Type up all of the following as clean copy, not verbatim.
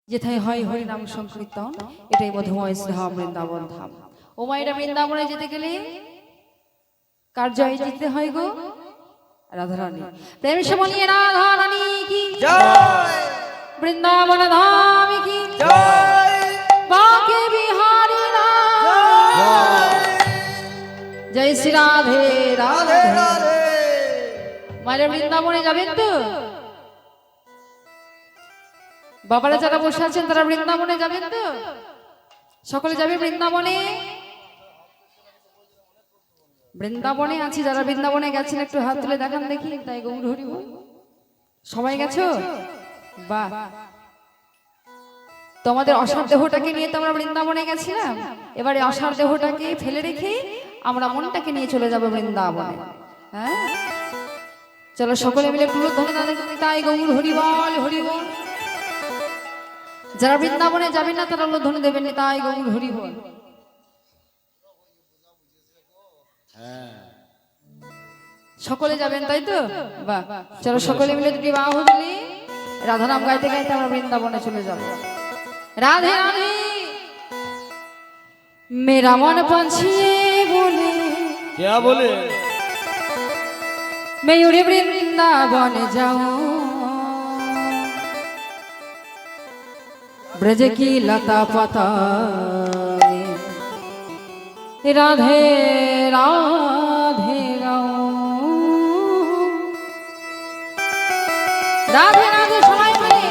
যেথায় হয় হরি নাম সংকীর্তন, এটাই মধুময় ধাম বৃন্দাবন ধাম। ও মায়েরা, বৃন্দাবনে যেতে গেলে কার জয় জিততে হয় গো? রাধারানী। প্রেম সে বলিয়ে রাধারানী কি জয়, বৃন্দাবন ধাম কি জয়, বাকে বিহারী জয়, জয় শ্রী রাধে রাধে রাধে। মায়েরা, বৃন্দাবনে যাবেন তো? বাবারা যারা বসে আছেন তারা বৃন্দাবনে যাবেন তো? সকলে যাবে বৃন্দাবনে? বৃন্দাবনে আছি যারা বৃন্দাবনে গেছেন একটু হাত তুলে দেখান দেখি। তাই গৌর হরি বল। সবাই গেছো? বাহ। তোমাদের অসার দেহটাকে নিয়ে তো আমরা বৃন্দাবনে গেছিলাম, এবারে অসার দেহটাকে ফেলে রেখে আমরা মনটাকে নিয়ে চলে যাবো বৃন্দাবনে। হ্যাঁ, চলো সকলে মিলে পুরো ধরে তাই গৌর হরি বল, হরি বল। যারা বৃন্দাবনে যাবেন না তারা ধনে দেবেন, তাই গৌর হরি বল। সকলে যাবেন তাই তো? বাহ, চলো সকলে মিলে দুটি বাহু তুলি রাধা নাম গাইতে গাইতে আমরা বৃন্দাবনে চলে যাব। রাধে রাধে। মেরা মন পঞ্ছিয়ে বলে, क्या बोले? मैं उड़े वृंदावन जाऊं, ब्रज की लता पता राधे राधे गाऊं। राधे राधे सबाई मिले।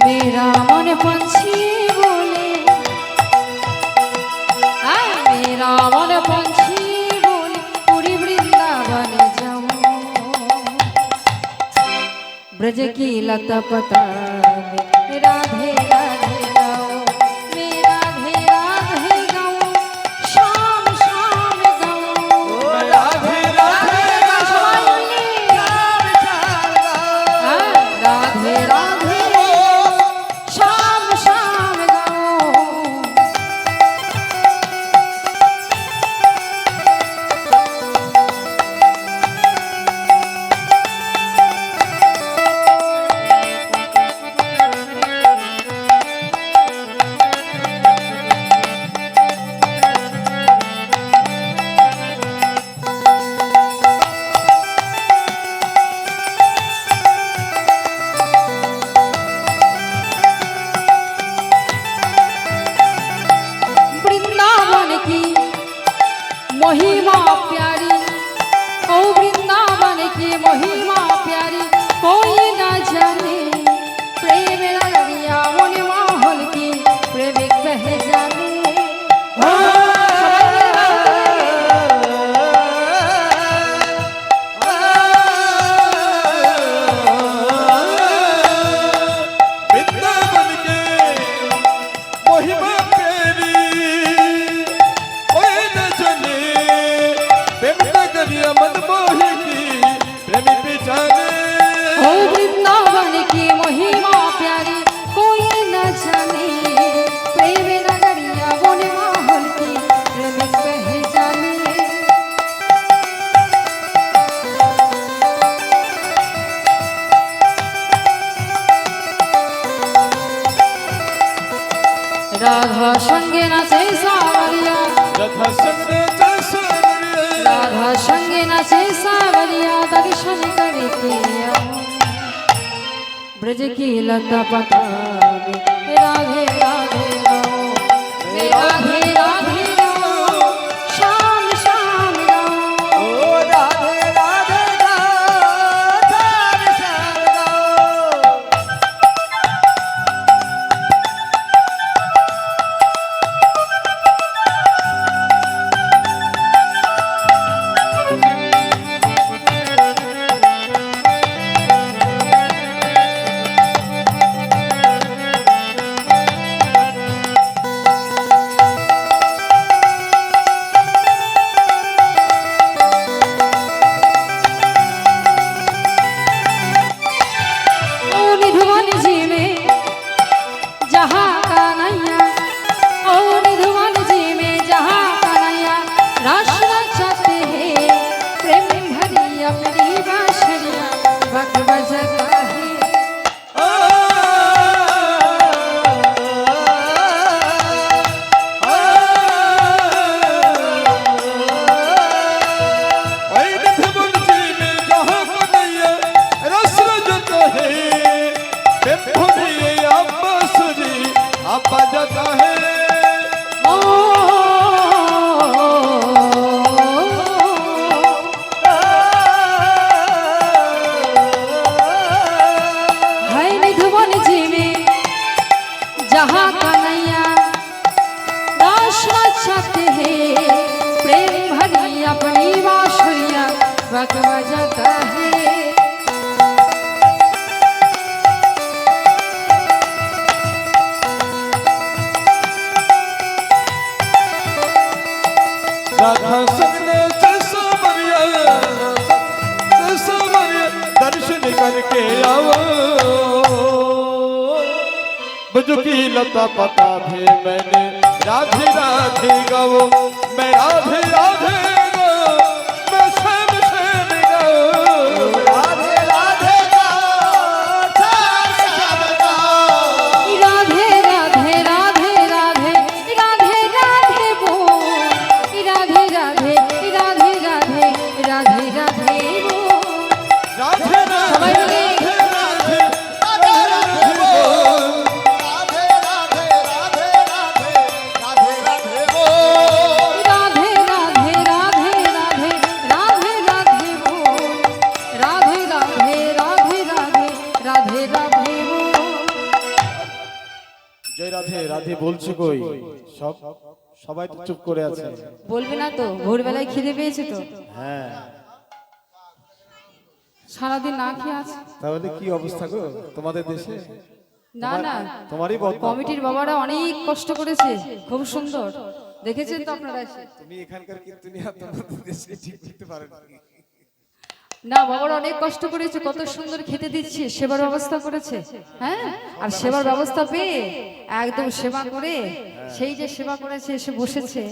मेरा मन पंछी बोले, मेरा मन पंछी बोले पूरी वृंदावन जाऊं, ब्रज की लता पता में राधे राधे गाऊं, मैं राधे राधे गाऊं, शाम शाम गाऊं, राधे राधे राधे राधे महिमा प्यारी, ओ वृंदावन की महिमा प्यारी कोई न जाने, प्रेम लगरिया मन माहौल की प्रेमिक कह जाने। वृंदावन की महिमा प्यारी कोई न जाने, प्रेम नगरिया वन माहौल की प्रेमिक कह जाने। राधा संगे नाचे सावरिया, राधा संगे सावरिया, राधा संगे नाचे सावरिया दर्शन करके ब्रज की लता पता में राधे राधे गाओ, राधे राधे गाओ, शाम शाम गाओ, ओ राधे राधे गाओ, शाम शाम गाओ। ও हाय निधुवन जी में जहाँ कन्हैया दास छत है प्रेम भरी अपनी बांसुरिया बक बजाता है राधा संग जैसा मरिया दर्शन करके आओ बुझकी लता पता भी मैंने राधे राधे गाओ मैं राधे राधे गाओ मैं श्याम श्याम गाओ राधे राधे गाओ श्याम गाओ राधे राधे राधे राधे राधे राधे बोल राधे राधे राधे राधे राधे राधे बोल राधे सबाई मिले राधे राधे राधे राधे राधे राधे बोल राधे राधे राधे राधे राधे राधे बोल জয় রাধে রাধে বলছো কই সব সবাই তো চুপ করে আছে বলবে না তো ভোরবেলায় খিদে পেয়েছে তো হ্যাঁ সারাদিন না খেয়ে আছে তাহলে কি অবস্থা গো তোমাদের দেশে না না তোমারই বদনাম কমিটির বাবারা অনেক কষ্ট করেছে খুব সুন্দর দেখেছেন তো আপনারা এসে? তুমি এখানকার কিন্তু নিয়ে তোমাদের দেশে ঠিক করতে পারো না না বাবারা অনেক কষ্ট করেছে কত সুন্দর খেতে দিচ্ছে সেবার ব্যবস্থা করেছে হ্যাঁ আর সেবার ব্যবস্থা পেয়ে একদম সেবা করে সেই যে সেবা করেছে এসে বসেছে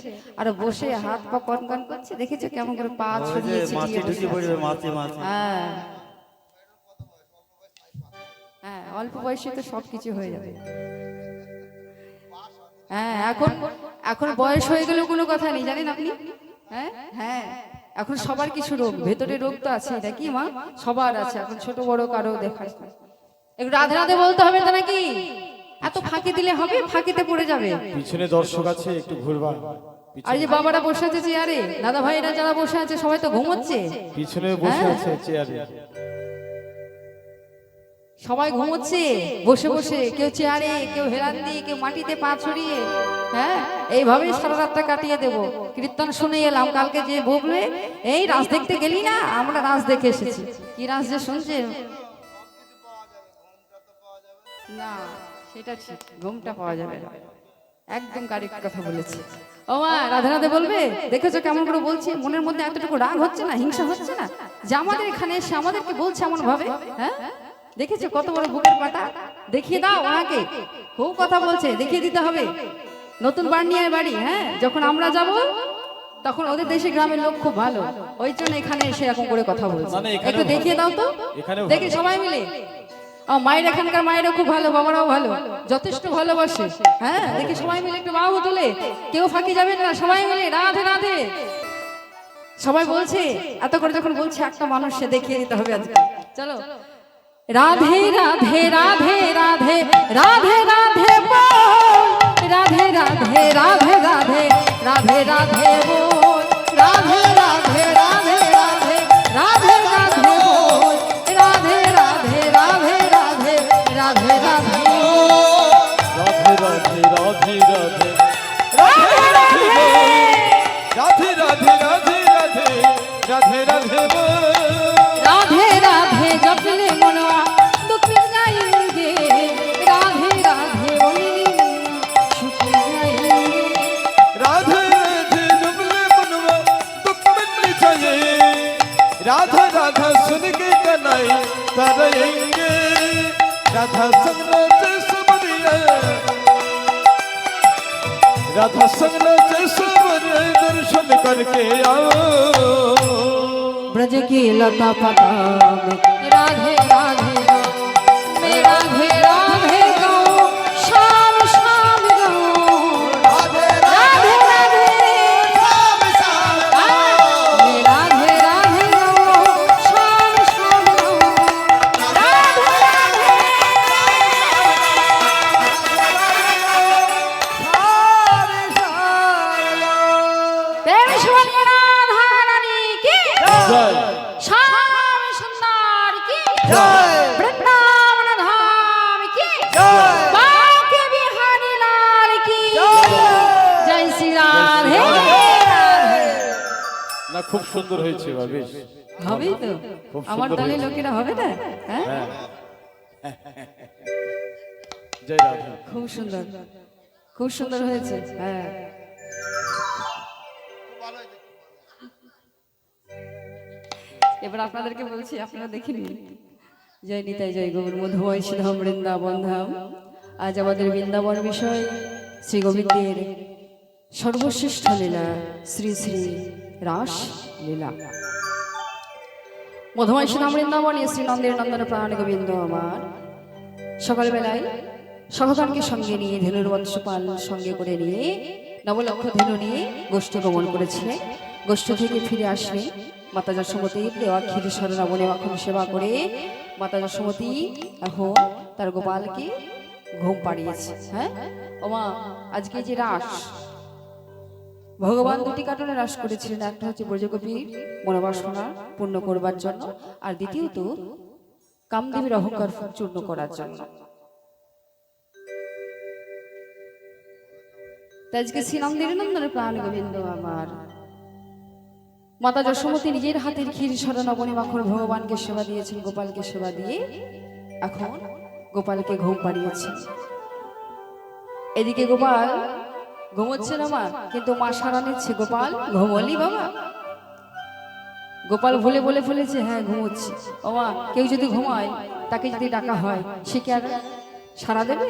আর বসে হাত পা কনকন করছে দেখেছো কেমন করে পা ছড়িয়ে ছিটিয়ে বসে আছে। হ্যাঁ হ্যাঁ অল্প বয়সে তো সবকিছু হয়ে যাবে হ্যাঁ এখন এখন বয়স হয়ে গেলেও কোনো কথা নেই জানেন আপনি হ্যাঁ হ্যাঁ এখন সবার কিছু রোগ ভেতরে রোগ তো আছে নাকি মা সবার আছে এখন ছোট বড় কারো দেখার একটু রাধে রাধে বলতে হবে তো নাকি এত ফাঁকি দিলে হবে ফাঁকিতে পড়ে যাবে পিছনে দর্শক আছে একটু ঘুরবা আর যে বাবারা বসে আছে চেয়ারে দাদা ভাইরা যারা বসে আছে সবাই তো ঘুমোচ্ছে পিছনে বসে আছে চেয়ারে সবাই ঘুমোচ্ছে বসে বসে কেউ চেয়ারে কেউ হেলান্দি কেউ মাটিতে পা ছড়িয়ে হ্যাঁ এইভাবে সারা রাতটা কাটিয়ে দেব কীর্তন শুনে এলাম কালকে যে বলবে এই রাস দেখতে গেলি না আমরা রাস দেখে এসেছি কি রাস যে শুনছে না সেটা ঠিক ঘুমটা পাওয়া যাবে না একদম কারেক্ট কথা বলেছে ও মা রাধে রাধে বলবে দেখেছো কেমন করে বলছে মনের মধ্যে এতটুকু রাগ হচ্ছে না হিংসা হচ্ছে না যে আমাদের এখানে এসে আমাদেরকে বলছে এমন ভাবে হ্যাঁ দেখেছো কত বড় বুকের পাটা দেখিয়ে দাও ওনাকে খুব কথা বলছে দেখিয়ে দিতে হবে নতুন বার্নিয়ার বাড়ি হ্যাঁ যখন আমরা যাব তখন ওদের দেশে গ্রামের লোক খুব ভালো ওই জন্য এখানে এসে এরকম করে কথা বলছে মানে এখানেও একটু দেখিয়ে দাও তো এখানেও দেখি সবাই মিলে ও মায়ের এখানকার মায়েরা খুব ভালো বাবারাও ভালো যথেষ্ট ভালোবাসে হ্যাঁ দেখি সবাই মিলে একটু বাহু তুলে কেউ ফাঁকি যাবে না সবাই মিলে রাধে রাধে সবাই বলছে এত করে যখন বলছে একটা মানুষ সে দেখিয়ে দিতে হবে আজকে চলো রাধে রাধে রাধে রাধে রাধে রাধে বল রাধে রাধে রাধে রাধে রাধে রাধে বল রাধে রাধে রাধে রাধে রাধে রাধে বল রাধে রাধে রাধে রাধে রাধে রাধে রাধে রাধে রাধে রাধে রাধে রাধে রাধে রাধে রাধে राधे राधे जपले मनवा दुख जाएंगे राधे राधे बोली सुख जाएंगे राधे राधे डुबले मनवा दुख मिट जाए राधा राधा सुन के कनाई तरेंगे राधा संग नाचे सबरिया राधा संग नाचे सबरिया दर्शन करके आओ ब्रज की लता पता में राधे राधे गाओ मैं राधे राधे गाओ शाम शाम गाओ राधे राधे शाम शाम गाओ मैं राधे राधे गाओ शाम शाम गाओ राधे राधे सारे জয় শ্যাম সুন্দর কি জয় বৃন্দাবন ধাম কি জয় বাঁকে বিহারি লাল কি জয় শ্রী রাধে না খুব সুন্দর হয়েছে বা বেশ হবে তো খুব আমার সুন্দর দলের হয়েছে। লোকেরা হবে না হ্যাঁ হ্যাঁ জয় রাধে খুব সুন্দর হয়েছে হ্যাঁ এবার আপনাদেরকে বলছি আপনারা দেখে নিন জয় নিতাই জয় গৌর মধুময় ধাম বৃন্দাবন ধাম আজ আমাদের বৃন্দাবন বিষয় শ্রী গোবিন্দের সর্বশ্রেষ্ঠ লীলা শ্রী শ্রী রাস লীলা মধুময় ধাম বৃন্দাবনে শ্রী নন্দের নন্দন প্রাণ গোবিন্দ আমার সকালবেলায় সহকারকে সঙ্গে নিয়ে ধেনুর বৎসপাল সঙ্গে করে নিয়ে নবলক্ষ ধেনু নিয়ে গোষ্ঠ গমন করেছিলেন গোষ্ঠ থেকে ফিরে আসলে মাতা যশোমতীর দেওয়া ক্ষীর স্মরণাবনে মাখন সেবা করে মাতা যশোমতী এখন তার গোপালকে ঘুম পাড়িয়েছে হ্যাঁ ওমা আজকে যে রাস ভগবান দুটি কারণে রাস করেছিলেন একটা হচ্ছে ব্রজগোপীর মনোবাসনা পূর্ণ করবার জন্য আর দ্বিতীয়ত কামদেবীর অহংকার চূর্ণ করার জন্য আজকে শ্রীনন্দের নন্দনের প্রাণ গোবিন্দ আমার মাতা যশোমতী নিজের হাতের ক্ষীর স্মরণাবনে মাখন ভগবানকে সেবা দিয়েছেন গোপালকে সেবা দিয়ে এখন গোপালকে ঘুম পাড়িয়েছেন এদিকে গোপাল ঘুমোচ্ছে না মা কিন্তু মা সারা নিচ্ছে গোপাল ঘুমলি বাবা গোপাল ভুলে বলে ফেলেছে হ্যাঁ ঘুমোচ্ছি ও মা কেউ যদি ঘুমায় তাকে যদি ডাকা হয় সে কি আর সারা দেবে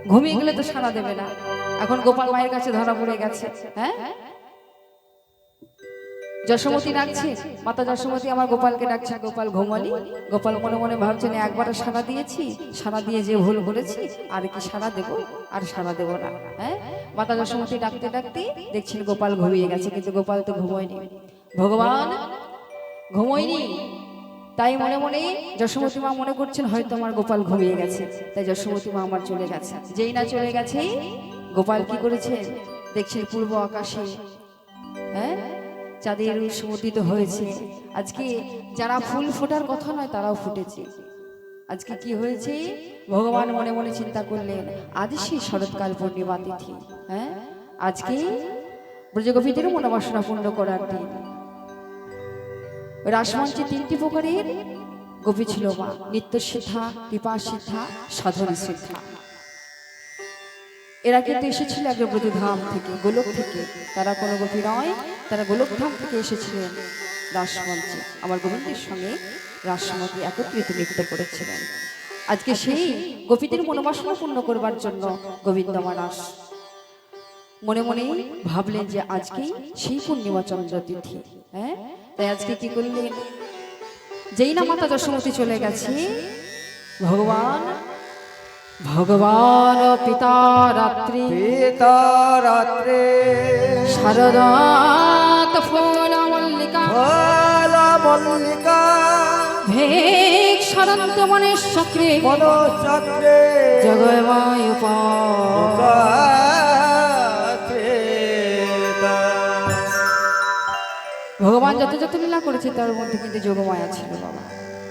ঘুমিয়ে গেলে তো সারা দেবে না এখন গোপাল মায়ের কাছে ধরা পড়ে গেছে হ্যাঁ যশোমতী ডাকছে মাতা যশোমতী আমার গোপালকে ডাকছে গোপাল ঘুমালি গোপাল মনে মনে ভাবছেন একবার সারা দিয়েছি সারা দিয়ে যে ভুল করেছি আর কি সারা দেব আর সারা দেব না হ্যাঁ মাতা যশোমতী ডাকতে ডাকতে দেখছেন গোপাল ঘুমিয়ে গেছে কিন্তু গোপাল তো ঘুমোয়নি ভগবান ঘুমোয়নি তাই মনে মনে যশোমতী মা মনে করছেন হয়তো আমার গোপাল ঘুমিয়ে গেছে তাই যশোমতী মা আমার চলে গেছে যেই না চলে গেছে গোপাল কি করেছে দেখছেন পূর্ব আকাশে হ্যাঁ চাঁদের সমুদ্রিত হয়েছে আজকে যারা ফুল ফোটার কথা নয় তারাও ফুটেছে আজকে কি হয়েছে ভগবান মনে মনে চিন্তা করলেন আজ সেই শরৎকাল পূর্ণিমা তিথি হ্যাঁ আজকে ব্রজগোপীদের মনোবাসনা পূর্ণ করার দিন রাসমঞ্চে তিনটি প্রকারের গোপী ছিল মা নিত্য সিদ্ধা কৃপা সিদ্ধা সাধন সিদ্ধা এরা কিন্তু এসেছিল আগে ব্রজধাম থেকে গোলক থেকে তারা কোনো গোপী নয় তারা গোলকধাম থেকে এসেছিলেন রাসমঞ্চে আমার গোবিন্দের সঙ্গে রাসমঞ্চে একত্রিত নৃত্য করেছিলেন আজকে সেই গোপীদের মনোবাসনা পূর্ণ করবার জন্য গোবিন্দ আমার রাস মনে মনে ভাবলেন যে আজকেই সেই পূর্ণিমা চন্দ্র তিথি হ্যাঁ তাই আজকে কি করলেন যেই না মাতা যশোমতী চলে গেছে ভগবান ভগবান পিতা রাত্রি পিতা রাত্রে শারদাত ফুল মল্লিকা ফল মল্লিকা ভেক সরন্ত মনের চক্রে মনচক্রে জগময় ভগবান যত যত লীলা করেছে তার মধ্যে কিন্তু যোগমায়া ছিল বাবা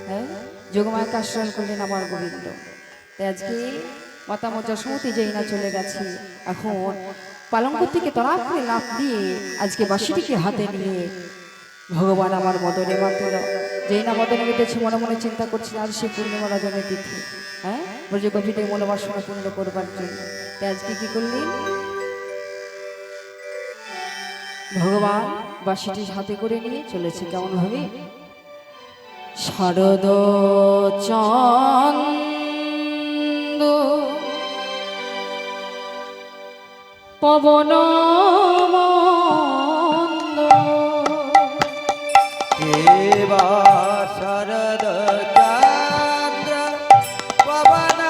হ্যাঁ যোগমায়াকে আশ্রয় করলেন আমার গোবিন্দ তাই আজকে মাতা যশোমতী যেই না চলে গেছে এখন পালঙ্ক থেকে তড়াক করে লাফ দিয়ে আজকে বাঁশিটিকে হাতে নিয়ে ভগবান আমার মদনে মাতল যেই না মদনে মেতেছে মনে মনে চিন্তা করছে আর সে পূর্ণিমা রজনী তিথি হ্যাঁ ব্রজগোপীদের মনোবাসনা পূর্ণ করবার জন্য তাই আজকে কি করলেন ভগবান বাঁশিটি হাতে করে নিয়ে চলেছে কেমন হবে শারদ চন্দ পবন মন্দ দেবা শরদ চন্দ্র পবন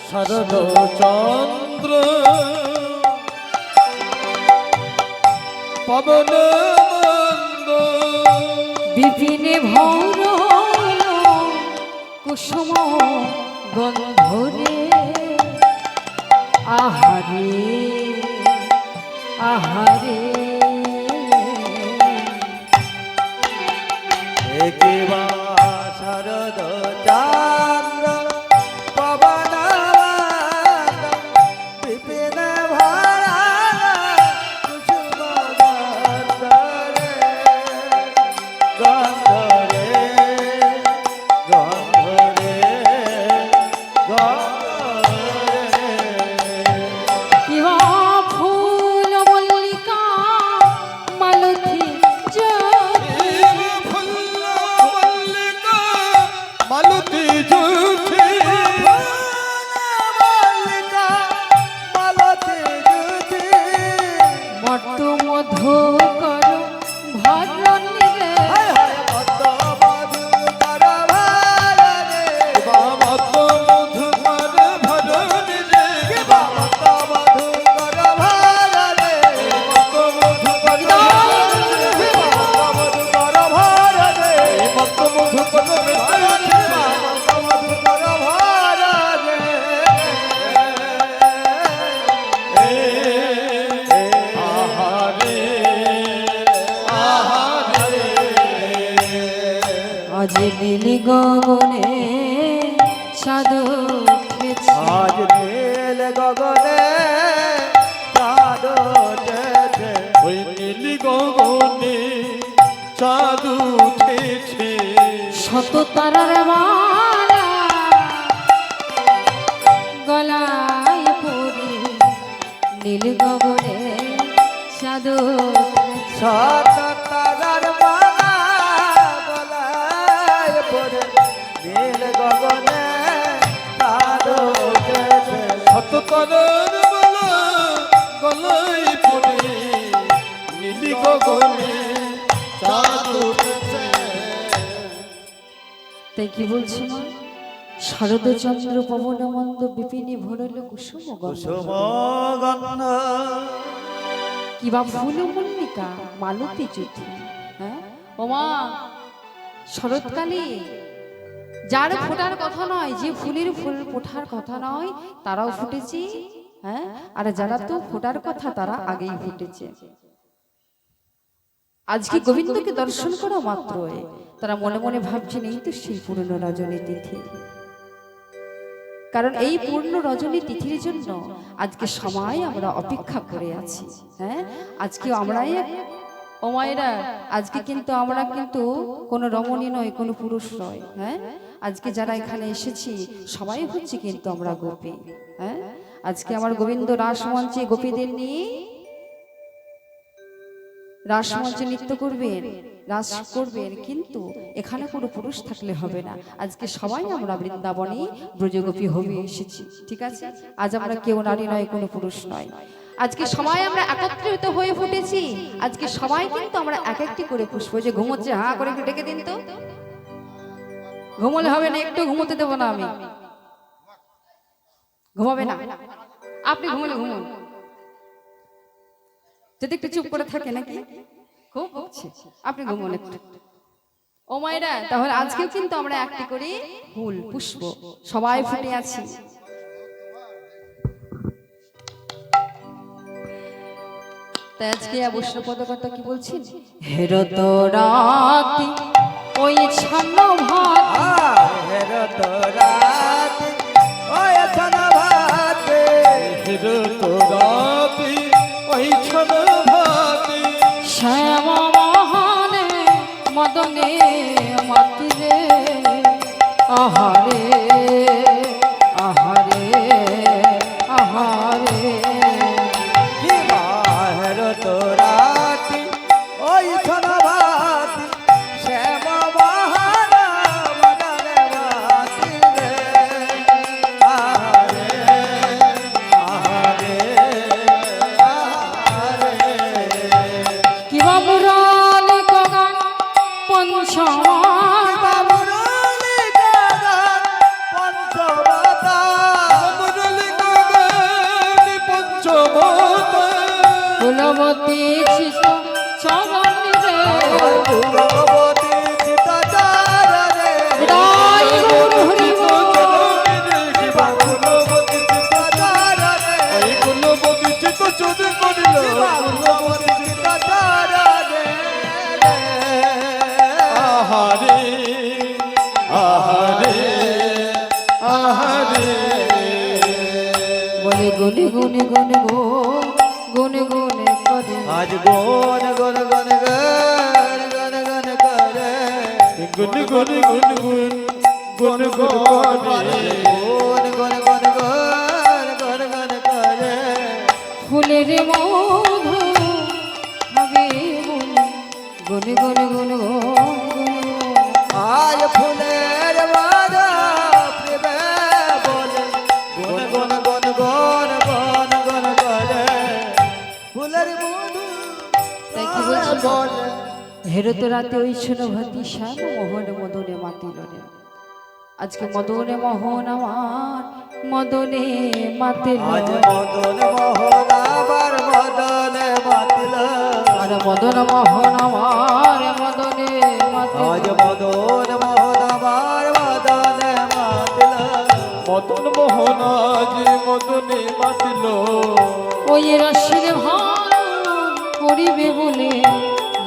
শরদ চন্দ্র পবন মন্দ বিপিনে ভর কুসুম গন্ধরে আহারে আহারে একিবা শরদ চান্দ্র পবন বিপিন ভরা কুসুম গন্ধরে গন্ধরে গন্ধরে গন্ধরে কিবা ফুল মল্লিকা মালতী জ্যোতি মালতী জ্যোতি মল্লিকা মালতী জ্যোতি মর্ত মধু কর ভজন রে হায় হায় পদ্ম মধুকর ভারে মত মধুকর ভরণি রে পদ্ম মধুকর ভারে মত মধুকর মধুকর ভারে মত মধুকর মধুকর ভারে আহারে আহারে আজ নীলি গগনে সাধু উঠেছে আজ নীল গগনে চাঁদ উঠেছে ওই নীলি গগনে চাঁদ উঠেছে শত তারার মালা গলায় পরি নীল গগনে সাধু উঠেছে। শত তারার মালা গলায় পড়ে নীল গগনে চাঁদ উঠেছে শত তারার মালা গলায় পড়ে নীলি গগনে চাঁদ উঠেছে তাই কি বলছি মা শারদচন্দ্র পবন মন্দ বিপিনী ভরল কুসুম কুসুম গন্ধ গন্ধ কিবা ফুল মল্লিকা মালতী জ্যোতি হ্যাঁ ওমা শরৎকালে যার ফোটার কথা নয়, যে ফুলের ফুল ফোটার কথা নয় তারাও ফুটেছে, হ্যাঁ, আর যারা তো ফোটার কথা তারা আগেই ফুটেছে। আজকে গোবিন্দকে দর্শন করা মাত্র তারা মনে মনে ভাবছেন এই তো সেই পূর্ণ রজনী তিথি। কারণ এই পূর্ণ রজনী তিথির জন্য আজকে সময় আমরা অপেক্ষা করে আছি। হ্যাঁ, আজকে আমরাই ও মায়েরা, আজকে কিন্তু আমরা কিন্তু কোনো রমণী নয়, কোনো পুরুষ নয়। হ্যাঁ, আজকে যারা এখানে এসেছি সবাই হচ্ছে কিন্তু আমরা গোপী। হ্যাঁ, আজকে আমার গোবিন্দ রাসমঞ্চে গোপীদের নিয়ে রাসমঞ্চে নৃত্য করবেন, রাস করবেন, কিন্তু এখানে কোনো পুরুষ থাকলে হবে না। আজকে সবাই আমরা বৃন্দাবনে ব্রজগোপী হয়ে এসেছি, ঠিক আছে? আজ আমরা কেউ নারী নয়, কোনো পুরুষ নয়। আজকে সবাই আমরা একত্রিত হয়ে ফুটেছি। আজকে সবাই কিন্তু আমরা এক একটি করে পুষ্প, যে ঘুমোচ্ছে হা করে একটু ডেকে দিন তো। ঘুমোলে হবে না, একটু ঘুমোতে দেবো না আমি। ঘুমাবে না, আপনি ঘুমোলে ঘুমুন, যদি একটু চুপ করে থাকে নাকি খুব হচ্ছে, আপনি ঘুমুন একটু। ও মায়েরা, তাহলে আজকেও কিন্তু আমরা একটি করে ফুল পুষ্প সবাই ফুটে আছি। তাই আজকে বৈষ্ণব কথা কি বলছেন? হেরত রাতি ওই ছন্ন ভাত, হেরত রাতি ওই ছন্ন ভাতে, হেরত রাতি ওই ছন্ন ভাতে, শ্যাম মহানে মদনে মাতিরে, আহারে আহারে আহারে। হেরত রাতি ওই ছন্ন ভাতে, শ্যাম মহান মদনে মাতিরে, আহারে আহারে আহারে। কিবা মুরালি গগন পঞ্চমা, মুরলী গগন পঞ্চবতা, মুরলী গগন পঞ্চবতা, কুলবতী চিত চরণে ভগবতী চিত্তাচারে, হৃদয় গুরু হরি বল। কুলবতী চিত্তাচারে, এই কুলবতী চিত্ত চোদে করিল, ভগবতী চিত্তাচারে। আহারে গুনে গুনে গুনে গো গুনে গুনে করে আজ গুন গুন গুন গন গুন গুন করে গুন গুন গুন গুন গুন গুন করে গুন গুন গুন গুন গুন গুন করে ফুলের মধু হবে গুনে গুনে গুনে গুনে আজ ফুলের মালা প্রেমে বলে গুন গুন গুন গুন গুন গুন করে ফুলের মধু তাই কি বলছো বলে হেরো তো রাতে ওই ভাতি শ্যাম মোহনে মদনে মাতিল রে আজকে মদনে মোহন আমার মদনে মাতিল আজ মদন মোহন আবার মদনে মাতিল আর মদন মোহন আমার মদনে মাতিল আজ মদন মোহন আবার মদনে মাতিল মদন মোহন আজ মদনে মাতিল ওই রসের ভান করিবে বলে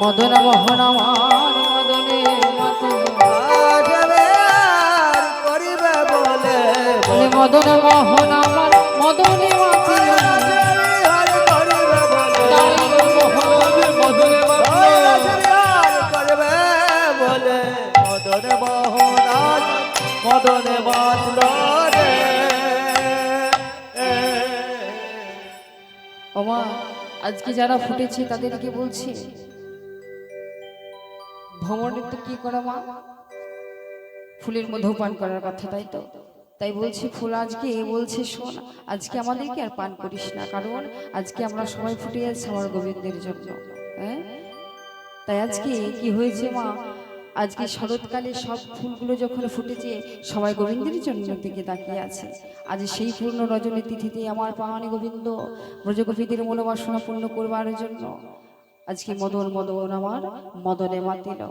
মদন মোহন আমার মদনে মাতিল আজ আর করিবে বলে বলে মদন মোহন আমার মদনে মাতিল আর করিবে বলে তাই মোহন মদনে মাতিল আর করিবে বলে মদন মোহন আজ মদনে মাতিল রে ওমা আজকে যারা ফুটেছে তাদেরকে বলছি ভ্রমণের তো কি করা মা ফুলের মধু পান করার কথা তাই তো তাই বলছি ফুল আজকে বলছে শোন আজকে আমাদেরকে আর পান করিস না কারণ আজকে আমরা সবাই ফুটে যাচ্ছি আমার গোবিন্দের জন্য হ্যাঁ তাই আজকে কি হয়েছে মা আজকে শরৎকালে সব ফুলগুলো যখন ফুটেছে সবাই গোবিন্দের জন্য দিকে তাকিয়ে আছে আজ সেই পূর্ণ রজনী তিথিতে আমার পাহানি গোবিন্দ ব্রজগোপীদের মনোবাসনা পূর্ণ করবার জন্য আজকে মদন মদন আমার মদনে মাতিল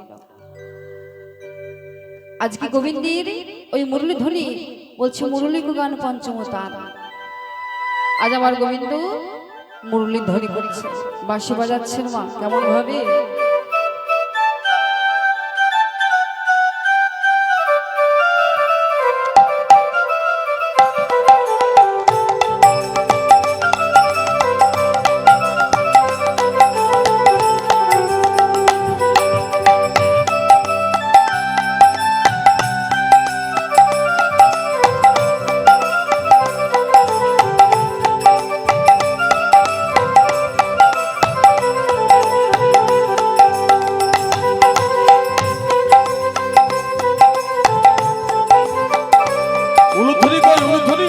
আজকে গোবিন্দের ওই মুরলী ধ্বনি বলছে মুরলী গান পঞ্চম তার আজ আমার গোবিন্দ মুরলী ধ্বনি করছে বাঁশি বাজাচ্ছেন মা কেমন ভাবে উলুধ্বনি কই উলুধ্বনি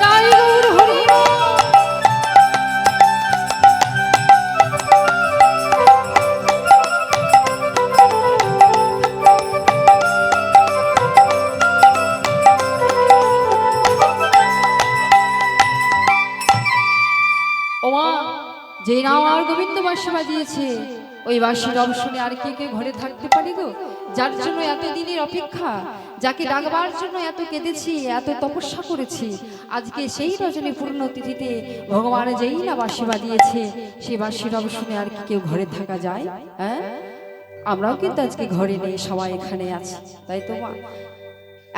জয় গৌর হরি ওমা যেই নাম আর গোবিন্দ বাঁশি বাজিয়েছে ওই বাঁশির রব শুনে আর কে কে ঘরে থাকতে পারি গো যার জন্য এত দিনের অপেক্ষা যাকে ডাকবার জন্য এত কেঁদেছি এত তপস্যা করেছি আজকে সেই রজনী পূর্ণ তিথিতে ভগবান যেই না বাঁশি বাজিয়েছে সেই বাঁশির রব শুনে আর কি কেউ ঘরে থাকা যায় হ্যাঁ আমরাও কিন্তু আজকে ঘরে নেই সবাই এখানে আছি তাই তো মা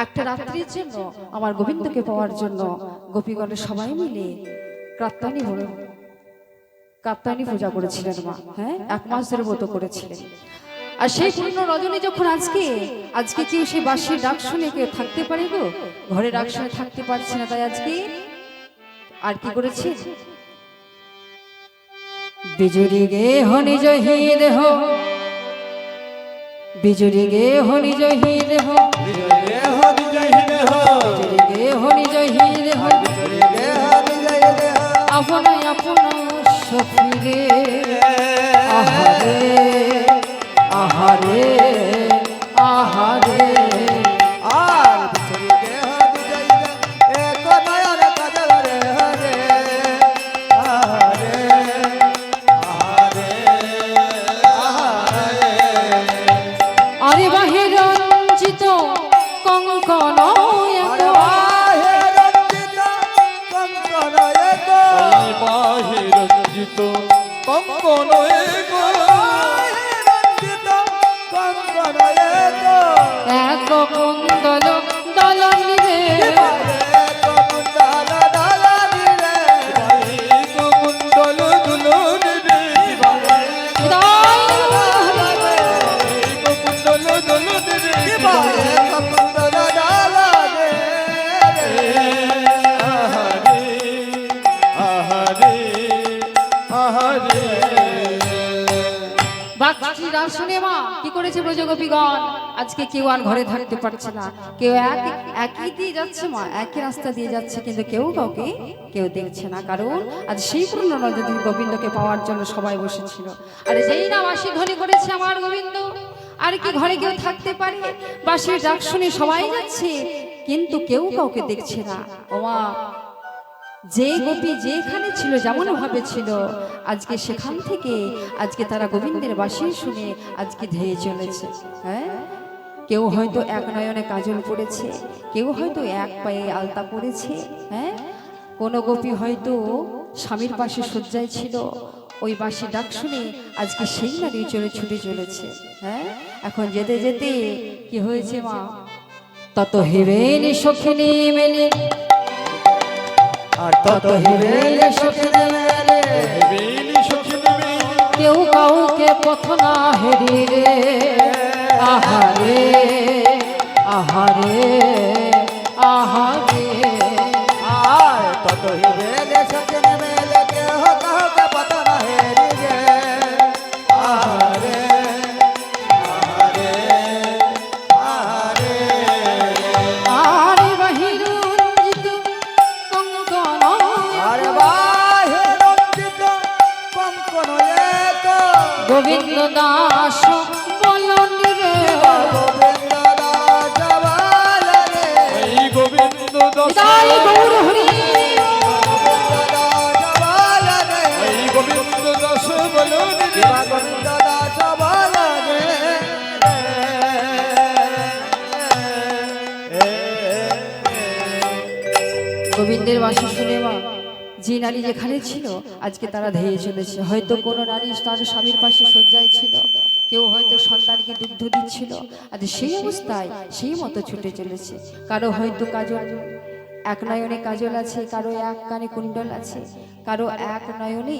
একটা রাত্রির জন্য আমার গোবিন্দকে পাওয়ার জন্য গোপীগণের সবাই মিলে কাত্তায়নী পূজা করেছিলেন মা হ্যাঁ 1 মাস ধরে ব্রত করেছিলেন আর সেই পূর্ণ রজনী যখন আজকে কেউ সেই বাঁশির ডাক শুনে কেউ থাকতে পারে গো ঘরে ডাক শুনে থাকতে পারছে না তাই আজকে আর কি করেছে বিজুরি গে হনি জহি দেহ বিজুরি গে হনি জহি দেহ বিজয় হরি জয় দেহ বিজুরি গে হনি জহি দেহ বিজয় হরি জয় দেহ আপন আপন সফিরে আহারে আহারে আহারে আর বিজয় হরি জয় দেহ এক নয়ন কাজল রে হরে আহারে আহারে আহারে আরে বাহে রঞ্জিত কঙ্কন আরে বাহে রঞ্জিত কঙ্কন এক রঞ্জিত কঙ্কন গো রঞ্জিত কঙ্কন এক কুন্দল দলনি রে কুন্দল দলনি রে এক কুণ্ডল দুলন রে এক কুণ্ডল দুলন রে কুন্দল দলনি আহারে আহারে আহারে বাক্সির আসনে মা কি করেছে ব্রজগোপীগণ আজকে কেউ আর ঘরে থাকতে পারছে না কেউ একই দিয়ে যাচ্ছে মা একই রাস্তা দিয়ে যাচ্ছে কিন্তু কেউ কাউকে কেউ দেখছে না কারণ আজ সেই পূর্ণ নদী গোবিন্দকে পাওয়ার জন্য সবাই বসেছিল আর যেই না বাঁশি ধ্বনি করেছে আমার গোবিন্দ আর কি ঘরে কেউ থাকতে পারে বাঁশির ডাক শুনে সবাই যাচ্ছে কিন্তু কেউ কাউকে দেখছে না ও মা যে গোপী যেখানে ছিল যেমন ভাবে ছিল আজকে সেখান থেকে আজকে তারা গোবিন্দের বাঁশি শুনে আজকে ধেয়ে চলেছে হ্যাঁ কেউ হয়তো এক নয়নে কাজল পড়েছে কেউ হয়তো এক পায়ে আলতা পড়েছে হ্যাঁ কোনো গোপী হয়তো স্বামীর পাশে শয্যায় ছিল ওই বাঁশি ডাক শুনে আজকে সেই নারী চলে ছুটে চলেছে হ্যাঁ এখন যেতে যেতে কি হয়েছে মা তত হেবেন সখিনী মেলে আর তত হিরেলে সখিনে মেলে বেলি সখিন বেলি কেউ কাউকে পথ না হেরি রে আহারে আহারে আহারে আর তত হিরেলে সখিনে মেলে কেহ কাহকে পত না হেরি গে আহারে আহারে আহারে আরে বাহিরঞ্জিত কঙ্কন আর বাহে রঞ্জিত কঙ্কন এক গোবিন্দ দাস বলনি রে গোবিন্দ দাস বালনে এই গোবিন্দ দাস তাই গৌর হরি গোবিন্দ দাস বালনে এই গোবিন্দ দাস বলন রে গোবিন্দ দাস বালনে গোবিন্দের বাসি শুনে মা যে নারী যেখানে ছিল আজকে তারা ধেয়ে চলেছে হয়তো কোনো নারী তার স্বামীর পাশে শয্যায় ছিল কেউ হয়তো সন্তানকে দুগ্ধ দিচ্ছিল আজ সেই অবস্থায় সেই মতো ছুটে চলেছে কারো হয়তো কাজল এক নয়নে কাজল আছে কারো এক কানে কুণ্ডল আছে কারো এক নয়নে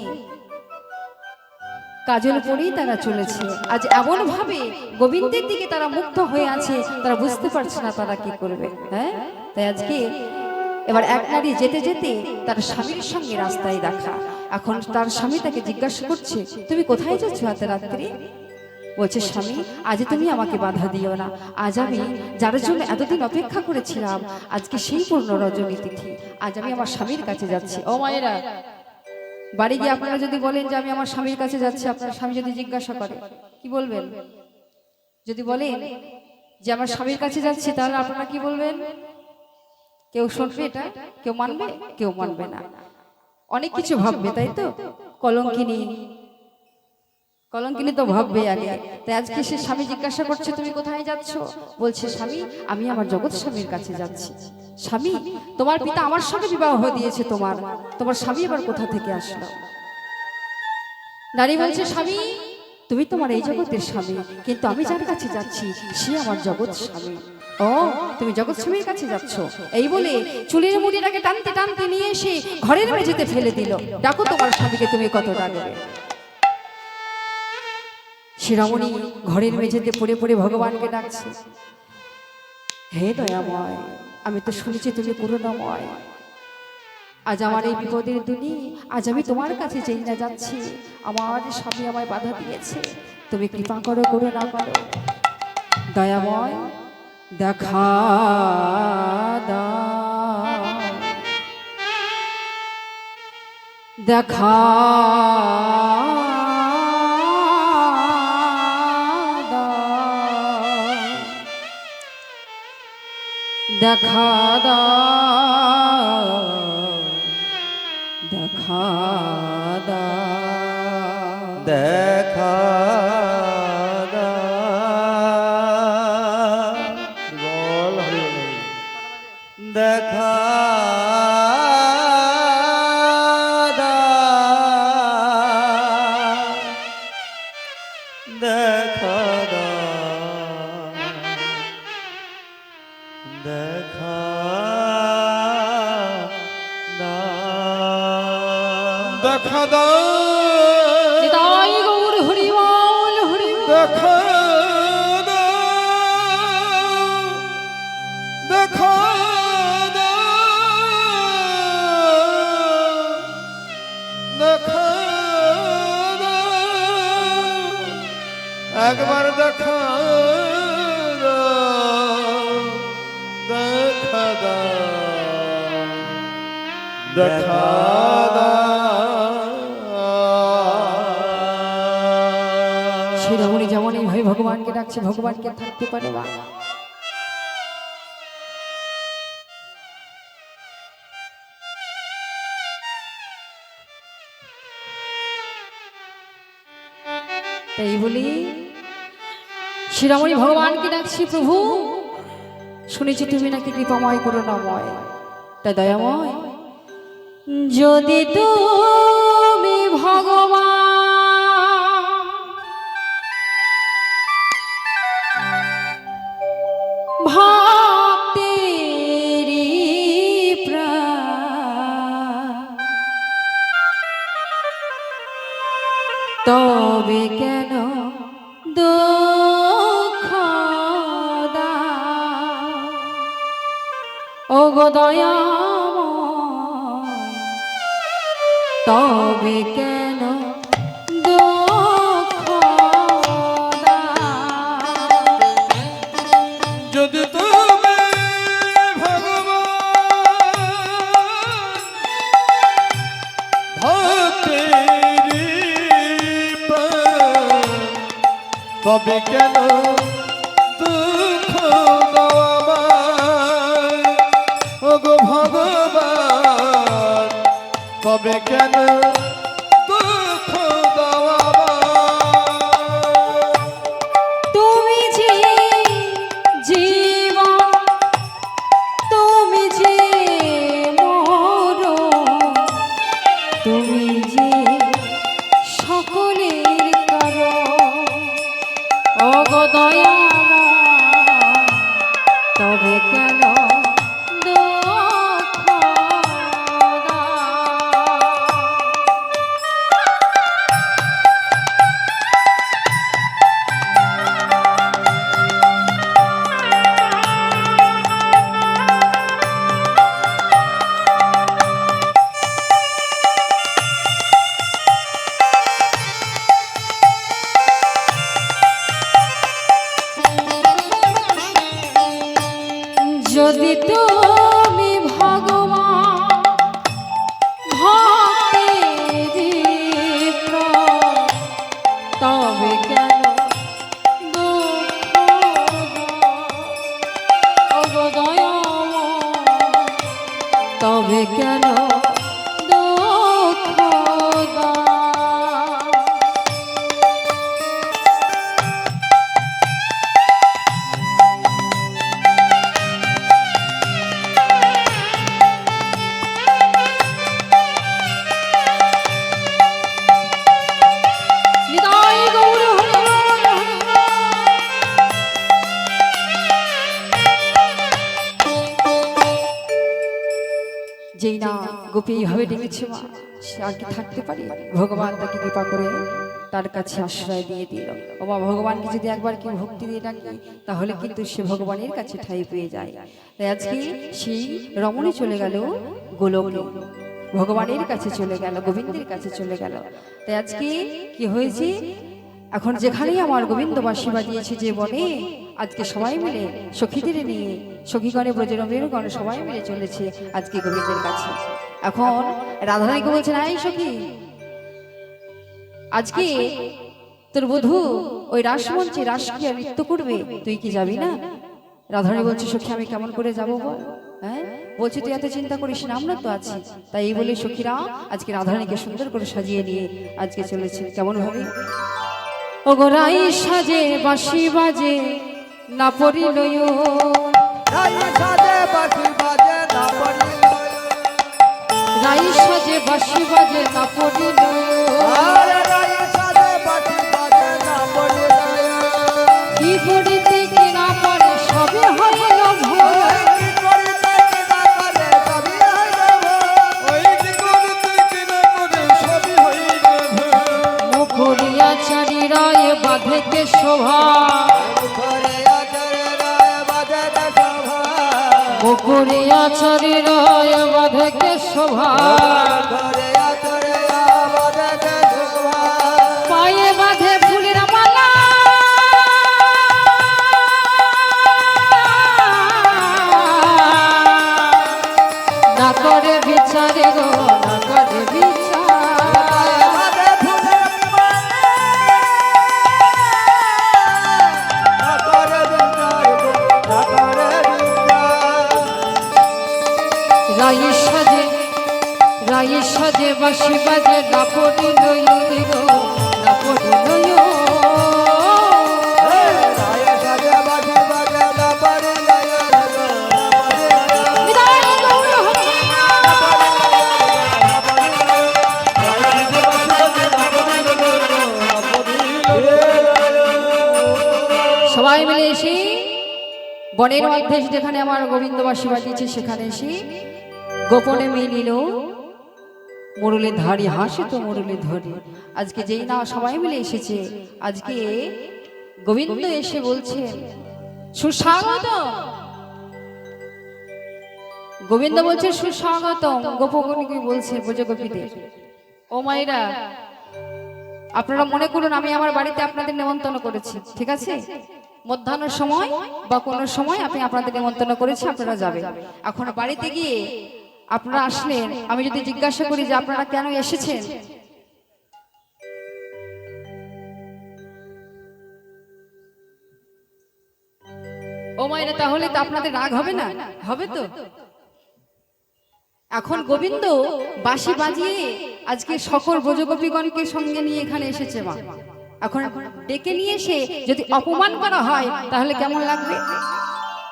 কাজল পরেই তারা চলেছে আজ এমন ভাবে গোবিন্দের দিকে তারা মুগ্ধ হয়ে আছে তারা বুঝতে পারছে না তারা কি করবে হ্যাঁ তাই আজকে এবার এক নারী যেতে যেতে তার স্বামীর সঙ্গে রাস্তায় দেখা এখন তার স্বামী তাকে জিজ্ঞাসা করছে তুমি কোথায় যাচ্ছ এত রাত্রি বলছে স্বামী আজ তুমি আমাকে বাধা দিও না আজ আমি যার জন্য এতদিন অপেক্ষা করেছিলাম আজকে সেই পূর্ণ রজনী তিথি আজ আমি আমার স্বামীর কাছে যাচ্ছি ও মায়েরা বাড়ি গিয়ে আপনারা যদি বলেন যে আমি আমার স্বামীর কাছে যাচ্ছি আপনার স্বামী যদি জিজ্ঞাসা করে কি বলবেন যদি বলেন যে আমার স্বামীর কাছে যাচ্ছি তাহলে আপনারা কি বলবেন কেউ শুনবে এটা কেউ মানবে কেউ মানবে না অনেক কিছু ভাববে তাই তো কলঙ্কিনী কলঙ্কিনী তো ভাববে আগে তাই আজকে সে স্বামী জিজ্ঞাসা করছে তুমি কোথায় যাচ্ছ বলছে স্বামী আমি আমার জগৎ স্বামীর কাছে যাচ্ছি স্বামী তোমার পিতা আমার সঙ্গে বিবাহ দিয়েছে তোমার স্বামী এবার কোথা থেকে আসলো নারী বলছে স্বামী তুমি তোমার এই জগতের স্বামী কিন্তু আমি যার কাছে যাচ্ছি সে আমার জগৎ স্বামী ও তুমি জগৎ স্বামীর কাছে যাচ্ছ এই বলে চুলের মুড়িটাকে টানতে টানতে নিয়ে এসে ঘরের মেঝেতে ফেলে দিল ডাকো তোমার স্বামীকে তুমি কত ডাকবে শিরোমণি ঘরের মেঝেতে পড়ে পড়ে ভগবানকে ডাকছে হে দয়াময় আমি তো শুনেছি তুমি করুণাময় আজ আমার এই বিপদের দিনে আজ আমি তোমার কাছে যেই না যাচ্ছি আমার স্বামী আমায় বাধা দিয়েছে তুমি কৃপা করো করুণা করো দয়াময় দেখা দাও দেখা দেখা দাও দেখা দাও দেখা বল দেখা দেখা দাও নিতাই গৌর হরি বল হরি বল। দেখা দাও দেখা দাও দেখা দাও একবার দেখা দাও দেখা দাও দেখা শিরোমণি যেমন এইভাবে ভগবানকে ডাকছে, ভগবানকে থাকতে পারে বা তাই বলি শিরোমণি ভগবানকে ডাকছি, প্রভু শুনেছি তুমি নাকি কৃপাময় করুণাময়, তাই দয়াময় যদি তুমি ভগবান ভক্তেরি প্রাণ তবে কেন দুঃখ দাও ও গো দয়াময় তবে কেন দুঃখ দাও যদি তুমি ভগবান ভক্তেরি প্রাণ তবে কেন দুঃখ দাও আমায় ওগো ভগবান তবে কেন দুঃখ দাও আমায় তুমি যে জীবন তুমি যে মরণ তুমি যে সকলের কারণ ওগো দয়াময় তবে কেন দুঃখ দাও যদি তুমি ভগবান ভক্তেরি প্রাণ তবে কেন দুঃখ দাও ওগো দয়াময় তবে কেন দুঃখ দাও নিতাই গৌর হরি বল হরি বল। যেই না গোপী এইভাবে ডেকেছে মা, সে আর কি থাকতে পারে? ভগবান তাকে কৃপা করে তার কাছে আশ্রয় দিয়ে দিল। ও মা, ভগবানকে যদি একবার কেউ ভক্তি দিয়ে ডাকে তাহলে কিন্তু সে ভগবানের কাছে ঠাঁই পেয়ে যায়। তাই আজকে সেই রমণী চলে গেল গোলকে, ভগবানের কাছে চলে গেল, গোবিন্দের কাছে চলে গেল। তাই আজকে কি হয়েছে, এখন যেখানেই আমার গোবিন্দ বাঁশি বাজিয়েছে যে বনে, আজকে সবাই মিলে সখীদের নিয়ে সখীগণে ব্রজরমেরগণ সবাই মিলে চলেছে আজকে গোবিন্দের কাছে। এখন রাধারানীকে বলছেন, আই সখী, আজকে তোর বধূ ওই রাসমঞ্চে রাসক্রিয়া নৃত্য করবে, তুই কি যাবি না? রাধারানী বলছে, সখী আমি কেমন করে যাবো বল? হ্যাঁ, বলছে তুই এত চিন্তা করিস না, আমরা তো আছি। তাই এই বলে সখীরা আজকে রাধারানীকে সুন্দর করে সাজিয়ে নিয়ে আজকে চলেছে। কেমন ভাবে, ওগো রাই সাজে বাঁশি বাজে না পড়িল রাই সাজে বাঁশি বাজে না পড়িল রাই সাজে বাঁশি বাজে না পড়িল আরে রাই সাজে বাঁশি বাজে না পড়িল কি পড়িতে কি না পড়ে সবে হইল ভোর কি করিতে কি না করে সবই হইল ভোর ওই কি করতে কি না করে সব রায় বাঁধে কে শোভা মুখরে আচরে রায় বাঁধে কে শোভা মুখরে আচরে রায় বাঁধে কে শোভা মুখরে আচরে রায় বাঁধে কে শোভা পায়ে বাঁধে ফুলের মালা না করে বিচারে গো না করে বিচার বাঁধে ফুলের মালা না করে বিচার না করে বিচার রায়ে সাজে বাঁশি বাজে না পড়ি নয়নে গো না পড়ি নয় রায় সাজে বাজে বাজে না পারে লয় সবাই মিলে এসে বনের মধ্যে যেখানে আমার গোবিন্দবাসী বাজিয়েছে সেখানে এসে গোপনে মিলিল মুরলি ধারি হাসে তো মুরলি ধরে আজকে যেই না সবাই মিলে এসেছে আজকে গোবিন্দ এসে বলছে সুস্বাগত গোবিন্দ বলছে সুস্বাগতম গোপগণকে বলছে ব্রজগোপীদের ও মায়েরা আপনারা মনে করুন আমি আমার বাড়িতে আপনাদের নিমন্ত্রণ করেছি ঠিক আছে মধ্যাহ্নের সময় বা কোনো সময় আমি আপনাদের নিমন্ত্রণ করেছি আপনারা যাবেন এখন বাড়িতে গিয়ে আপনারা আসলেন আমি যদি জিজ্ঞাসা করি যে আপনারা কেন এসেছেন ও মায়েরা তাহলে তো আপনাদের রাগ হবে না হবে তো এখন গোবিন্দ বাঁশি বাজিয়ে আজকে সকল ব্রজগোপীগণকে সঙ্গে নিয়ে এখানে এসেছে মা এখন ডেকে নিয়ে এসে যদি অপমান করা হয় তাহলে কেমন লাগবে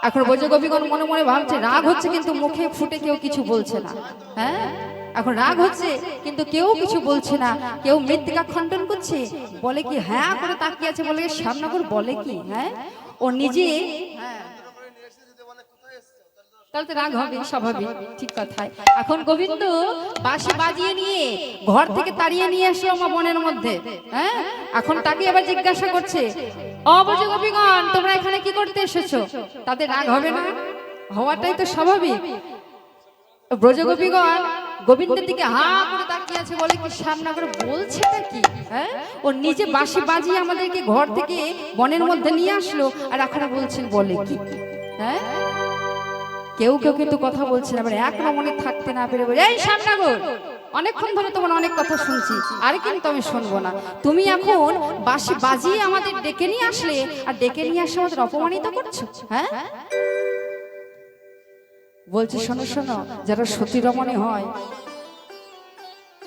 এখন ব্রজগোপীগণ মনে মনে ভাবছে রাগ হচ্ছে কিন্তু মুখে ফুটে কেউ কিছু বলছে না হ্যাঁ এখন রাগ হচ্ছে কিন্তু কেউ কিছু বলছে না কেউ মৃত্তিকা খণ্ডন করছে বলে কি হ্যাঁ করে তাকিয়ে আছে বলে শ্যামনগর বলে কি হ্যাঁ ও নিজে তাহলে তো রাগ হবে স্বাভাবিক ঠিক কথাই এখন গোবিন্দ বাঁশি বাজিয়ে নিয়ে ঘর থেকে তাড়িয়ে নিয়ে আসে আমার বনের মধ্যে হ্যাঁ এখন তাকে আবার জিজ্ঞাসা করছে অবজগোপীগণ তোমরা এখানে কি করতে এসেছো তাদের রাগ হবে না হওয়াটাই তো স্বাভাবিক ব্রজগোপীগণ গোবিন্দের দিকে হা করে তাকিয়ে আছে বলে কি সামনে করে বলছেটা কি হ্যাঁ ও নিজে বাঁশি বাজিয়ে আমাদেরকে ঘর থেকে বনের মধ্যে নিয়ে আসলো আর এখন বলছেন বলে কি হ্যাঁ কেউ কেউ কিন্তু কথা বলছে না এক মনে থাকতে না পেরে বলে এই শ্যামনগর অনেকক্ষণ ধরে তোমার অনেক কথা শুনছি আর কিন্তু আমি শুনবো না তুমি এখন বাঁশি বাজিয়ে আমাদের ডেকে নিয়ে আসলে আর ডেকে নিয়ে আসে আমাদের অপমানিত করছো হ্যাঁ বলছে শোনো শোনো যারা সতী রমণী হয়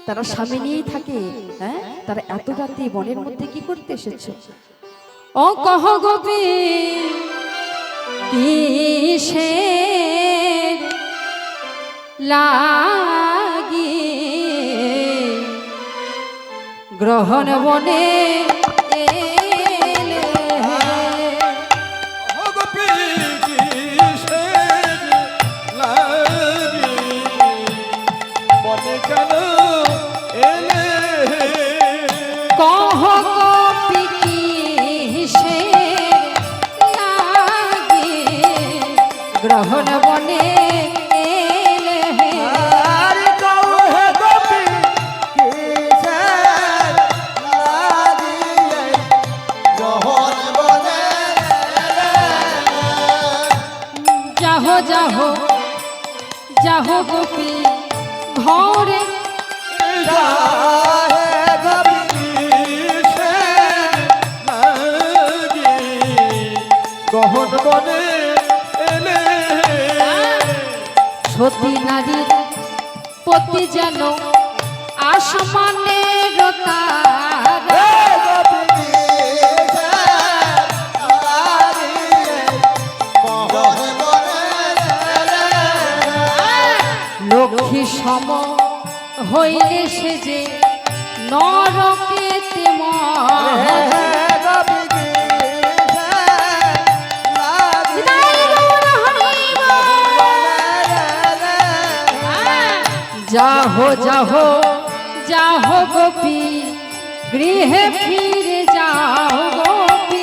তারা স্বামী নিয়েই থাকে হ্যাঁ তারা এত রাতে বনের মধ্যে কি করতে এসেছে ও কহ গোপী কিসের লাগি গ্রহণ বনে এলে গোপী কিসের লাগি বনে কেন এলে কহ গোপী কিসের লাগি গ্রহণ বনে এলে আর কও হে গোপী কিসের লাগিয়ে গ্রহণ বনে যাহ যাহ যাহ গোপী ঘরে হে গোপী গহন বনে এলে সতী নারীর পতি যেন আসমানের তারা গোপী লাগিয়ে গ্রহণ বনে লক্ষ্মী সম হইলে সে যে নরকেতে মরে যাহ যাহ যাহ গোপী গৃহে ফিরে যাও গোপী।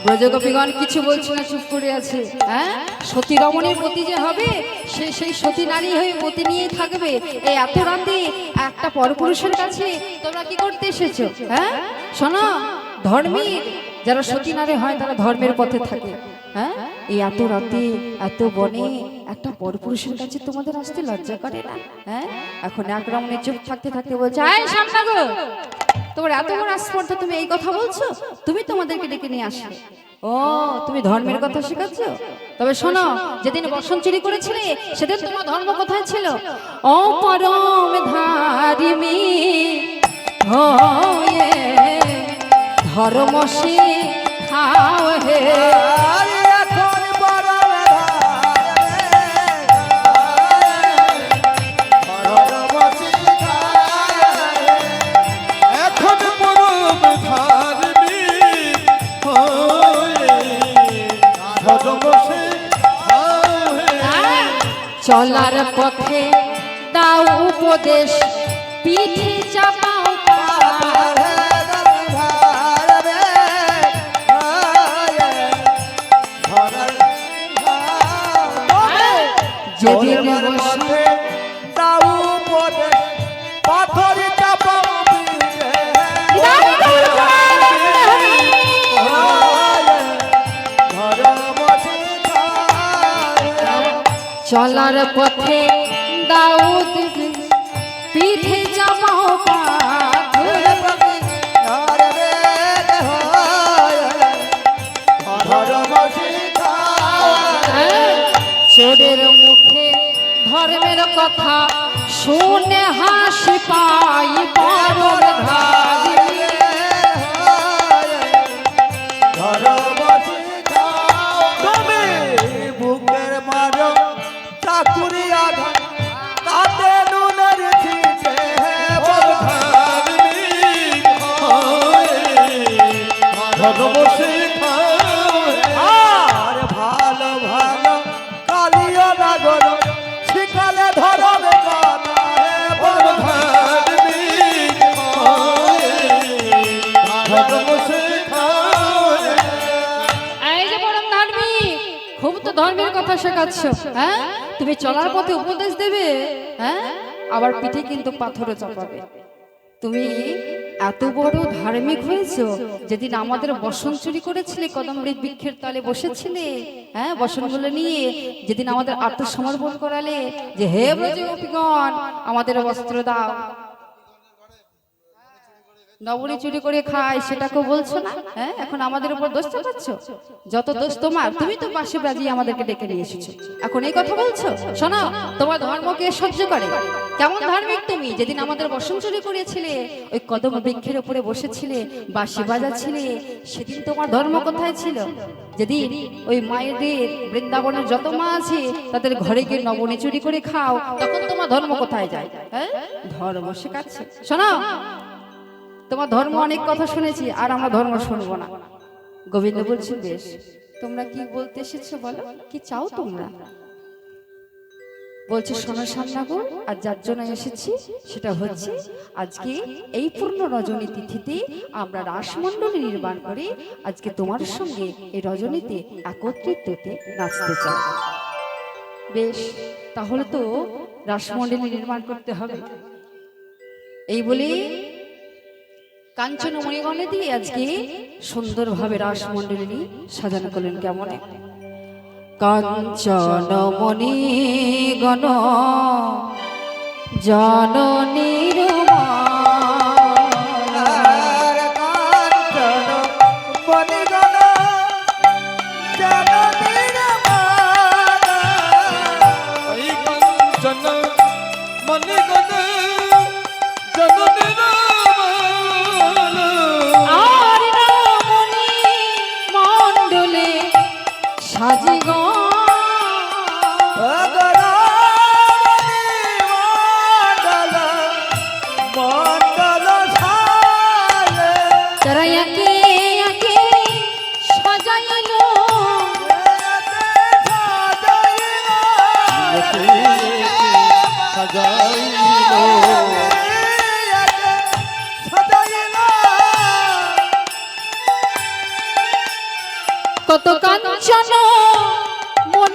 ব্রজগোপীগণ কিছু বলছে না, চুপ করে আছে। হ্যাঁ, সতী রমণীর পতি যে হবে সে সেই সতী নারী হয়ে পতি নিয়ে থাকবে। এই এত রাতে একটা পরপুরুষের কাছে তোমরা কি করতে এসেছো? হ্যাঁ শোনো, ধর্মীর যারা সতী নারী হয় তারা ধর্মের পথে থাকে। হ্যাঁ, এই এত রাতে এত বনে একটা পরপুরুষের কাছে তোমাদের আসতে লজ্জা করে না? হ্যাঁ, এখন এক রমণী চুপ থাকতে থাকতে বলছে, আয় সামনে গো, তোমার এত বড় আস্পর্ধা, তুমি এই কথা বলছো? তুমি তোমাদেরকে ডেকে নিয়ে আসলে, ও তুমি ধর্মের কথা শেখাচ্ছ? তবে শোনো, যেদিন বসন চুরি করেছিলে সেদিন তোমার ধর্ম কোথায় ছিল? ও পরম ধারিমী হয়ে ধর্ম শিখাও হে। এখন পরম ধার্মিক হয়ে ধর্ম শেখাও হে। চলার পথে দাও উপদেশ, পিঠে চাপাও পার। যেদিন বসে পাথর চাপাও চলার পথে দাও পিঠে চাপাও পাথর। চোরের মুখে ধর্মের কথা শুনে হাসি পাই পরম ধারিণী। বুকের মারো চাকুরি আঘাত তাতে নুনের ছিটে ধার্মিক হয়ে ধর্ম শেখাও হে। আর ভালো ভালো কালিও নগর শিখালে ধরবে কানা ধার্মিক হয়ে ধর্ম শেখাও হে। এই যে পরম ধার্মিক, খুব তো ধর্মের কথা শেখাচ্ছ। হ্যাঁ, তুমি চলার পথে উপদেশ দেবে, হ্যাঁ, আবার পিঠে কিন্তু পাথরও চাপাবে। তুমি এত বড় ধার্মিক হয়েছো, যেদিন আমাদের বসন চুরি করেছিলে, কদমৃত বৃক্ষের তলে বসেছিলে, হ্যাঁ, বসনগুলো নিয়ে যেদিন আমাদের আত্মসমর্পণ করালে যে হে ব্রজগোপীগণ আমাদের বস্ত্র দাও, নবনী চুরি করে খায় সেটাকে বলছো না? হ্যাঁ, এখন আমাদের উপর দোষ চাপাচ্ছ। যত দোষ তোমার, তুমি তো পাশে বাজিয়ে আমাদেরকে ডেকে নিয়ে এসেছো, এখন এই কথা বলছো? শোনো, তোমার ধর্মকে সহ্য করে? কেমন ধার্মিক তুমি? যেদিন আমাদের বসন চুরি করেছিলে, ওই কদম বৃক্ষের উপরে বসেছিলে, বাঁশি বাজাচ্ছিলে, সেদিন তোমার ধর্ম কোথায় ছিল? যেদিন ওই মায়েদের বৃন্দাবনের যত মা আছে তাদের ঘরে গিয়ে নবনী চুরি করে খাও, তখন তোমার ধর্ম কোথায় যায়? হ্যাঁ, ধর্ম শেখাচ্ছে। শোনো, তোমার ধর্ম অনেক কথা শুনেছি, আর আমরা ধর্ম শুনবো না। গোবিন্দ বলছি, বেশ, তোমরা কি বলতে এসেছো বলো, কি চাও তোমরা? বলছে, শোনো সামনাগর, আর যার জন্য এসেছি সেটা হচ্ছে আজকে এই পূর্ণ রজনী তিথিতে আমরা রাসমণ্ডলী নির্মাণ করে আজকে তোমার সঙ্গে এই রজনীতে একত্রিত হতে নাচতে চাই। বেশ, তাহলে তো রাসমণ্ডলী নির্মাণ করতে হবে। এই বলে কাঞ্চন মণিগণে দিয়ে আজকে সুন্দরভাবে রাসমণ্ডলী সাজানো করলেন। কেমন? কাঞ্চন মণিগণ জননীর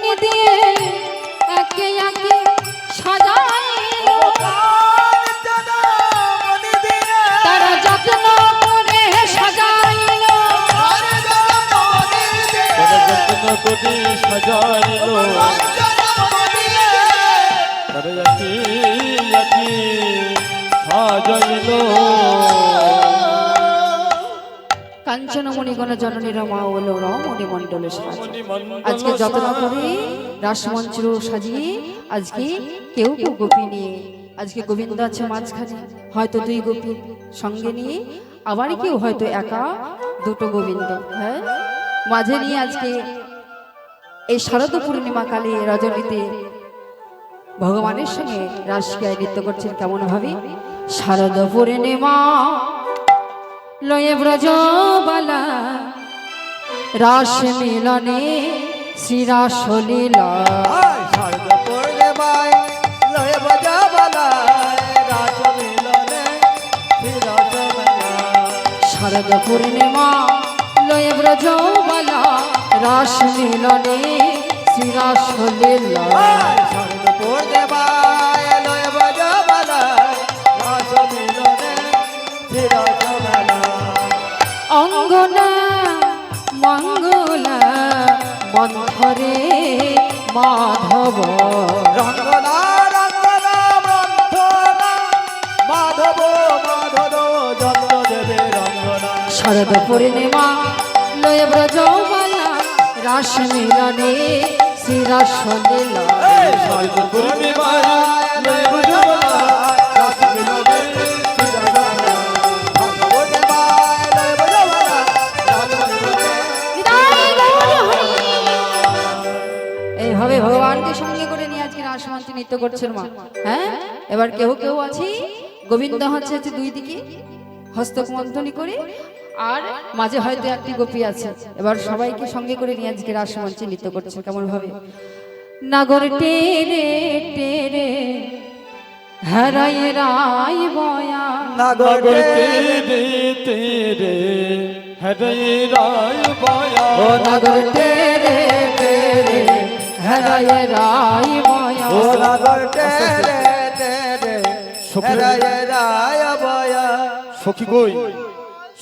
মনি দিয়ে একে একে সাজাইল, তারা যত্ন করে সাজাইল, তারা যত্ন করে সাজাইল, তারা একে একে সাজাইল। কাঞ্চনমণি গণ জননীর মা হলো রমণী মণ্ডল সাজ। আজকে যত্ন করে রাসমঞ্চ সাজিয়ে আজকে কেউ কেউ গোপী নিয়ে, আজকে গোবিন্দ আছে মাঝখানে, হয়তো দুই গোপী সঙ্গে নিয়ে, আবার কেউ হয়তো একা দুটো গোবিন্দ, হ্যাঁ, মাঝে নিয়ে আজকে এই শারদ পূর্ণিমা কালে রজনীতে ভগবানের সঙ্গে রাসক্রীড়ায় নৃত্য করছেন কেমন ভাবে। শারদ পূর্ণিমা লয়ে ব্রজবালা রাস মিলনে শ্রীরাস লীলা, শারদ পূর্ণিমায় লয়ে ব্রজবালা রাস মিলনে শ্রীরাস মেলা। শারদ পূর্ণিমা লয়ে ব্রজবালা রাস মিলনে শ্রীরাস লীলা, শারদ পূর্ণিমায় লয়ে ব্রজবালা রাস মিলনে শ্রীরাস মেলা। অঙ্গনা মঙ্গলা মন্থরে মাধব, রঙ্গনা রঙ্গনা বন্ধনা মাধব মাধব জন্ম দেবে রঙ্গনা। শারদ পূর্ণিমা লয়ে ব্রজবালা রাস মিলনে শ্রীরাস লীলা, শারদ পূর্ণিমায় লয়ে ব্রজবালা রাস মিলনে শ্রীরাস মেলা। পূর্ণিমায় লয়ে ব্রজবালা রাস মিলনে। এইভাবে ভগবানকে সঙ্গে করে নিয়ে আজকে রাসমঞ্চে নৃত্য করছেন মা। হ্যাঁ, এবার কেউ কেউ আছে গোবিন্দ হচ্ছে দুই দিকে হস্তমন্থনী করে, আর মাঝে হয়তো একটি গোপী আছে। এবার সবাইকে সঙ্গে করে নিয়ে আজকে রাসমঞ্চে নৃত্য করছে কেমন ভাবে। নাগর টেরে টেরে হারায় রায় বয়া, নাগর নাগর তেরে তেরে হরে রায় বয়া, ও নাগর টেরে টেরে হারায় রায় বয়া, ও নাগর টেরে টেরে রায় রায় বয়া। সখী কই,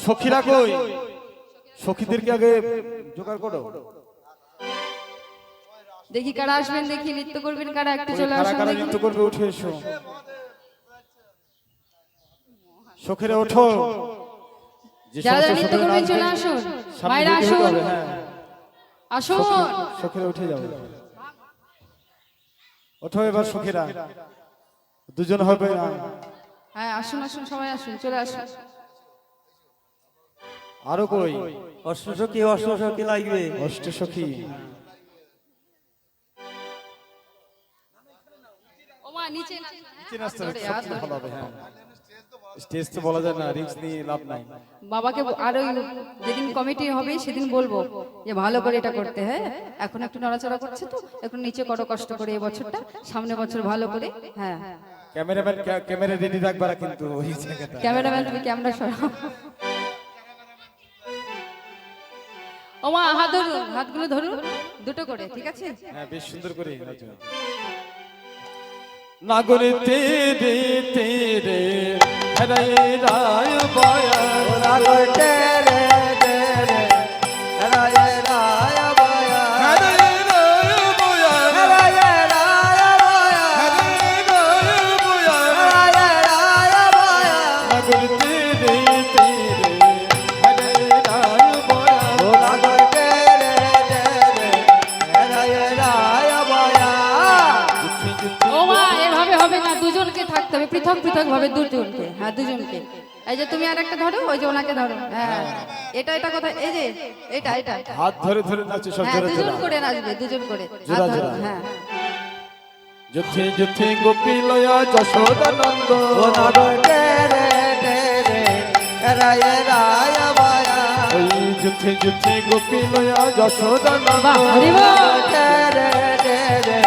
সখীরা কই, সখীদেরকে আগে জোগাড় করো। দেখি কারা আসবেন, দেখি নৃত্য করবেন কারা, একটু চলে কারা আসুন কারা দেখি। নৃত্য করবে উঠে এসো, সখীরা ওঠো। যে যারা সমস্ত নৃত্য সখীরা করবেন নাচবে, চলে আসুন, সামনে মায়েরা দিকে আসুন, হতে হবে, হ্যাঁ। আসুন। সখীরা উঠে যাবে, ওঠো এবার সখীরা, দুজন হবে না। হ্যাঁ আসুন আসুন, সবাই আসুন, চলে আসুন। আরো কই অষ্টসখী অষ্টসখী লাগবে। অষ্ট সখী, ও মা নিচে না, নিচে নাচতে হবে, ধরে, সব হাত ধরে। ভালো হবে, হ্যাঁ। স্টেজ তো বলা যায় না, রিস্ক নিয়ে লাভ নাই। বাবাকে আর ওই যেদিন কমিটি হবে সেদিন বলবো যে ভালো করে এটা করতে, হ্যাঁ এখন একটু নড়াচড়া করছে তো একটু নিচে করো কষ্ট করে এই বছরটা, সামনে বছর ভালো করে। হ্যাঁ ক্যামেরাম্যান ক্যামেরা রেডি রাখবা কিন্তু ওই জায়গাটা। ক্যামেরাম্যান তুমি ক্যামেরা সরাও। ও মা হাত ধরুন, হাতগুলো ধরুন দুটো করে, ঠিক আছে? হ্যাঁ বেশ সুন্দর করে নাচো। নাগরে তেরে তেরে হরে রায় বয়া, নাগর টেরে টেরে রায় রায় বয়া। হরে রায় বয়া, রায় রায় বয়া। হরে রায় বয়া। রায় রায় বয়া। নাগরে তেরে তেরে হরে রায় বয়া, ও নাগর টেরে টেরে রায় রায় বয়া। ও মা এভাবে হবে না, দুজনকে থাকতে হবে, পৃথক পৃথক ভাবে দুজনকে, হ্যাঁ দুজনকে। এই যে তুমি আর একটা ধরো, ওই যে ওনাকে ধরো, হ্যাঁ এটা এটা কথা, এই যে এটা এটা, হাত ধরে ধরে নাচো সব হ্যাঁ জোরে দুজন জোরে। করে নাচবে, দুজন করে হাত জোড়া ধরো, জোড়া। হ্যাঁ যুদ্ধে যুদ্ধে গোপী লয়া যশোদানন্দ, ও নাগর টেরে টেরে রায় রায় বয়া। ওই যুদ্ধে যুদ্ধে গোপী লয়া যশোদানন্দ, বাহ হরি বল। টেরে টেরে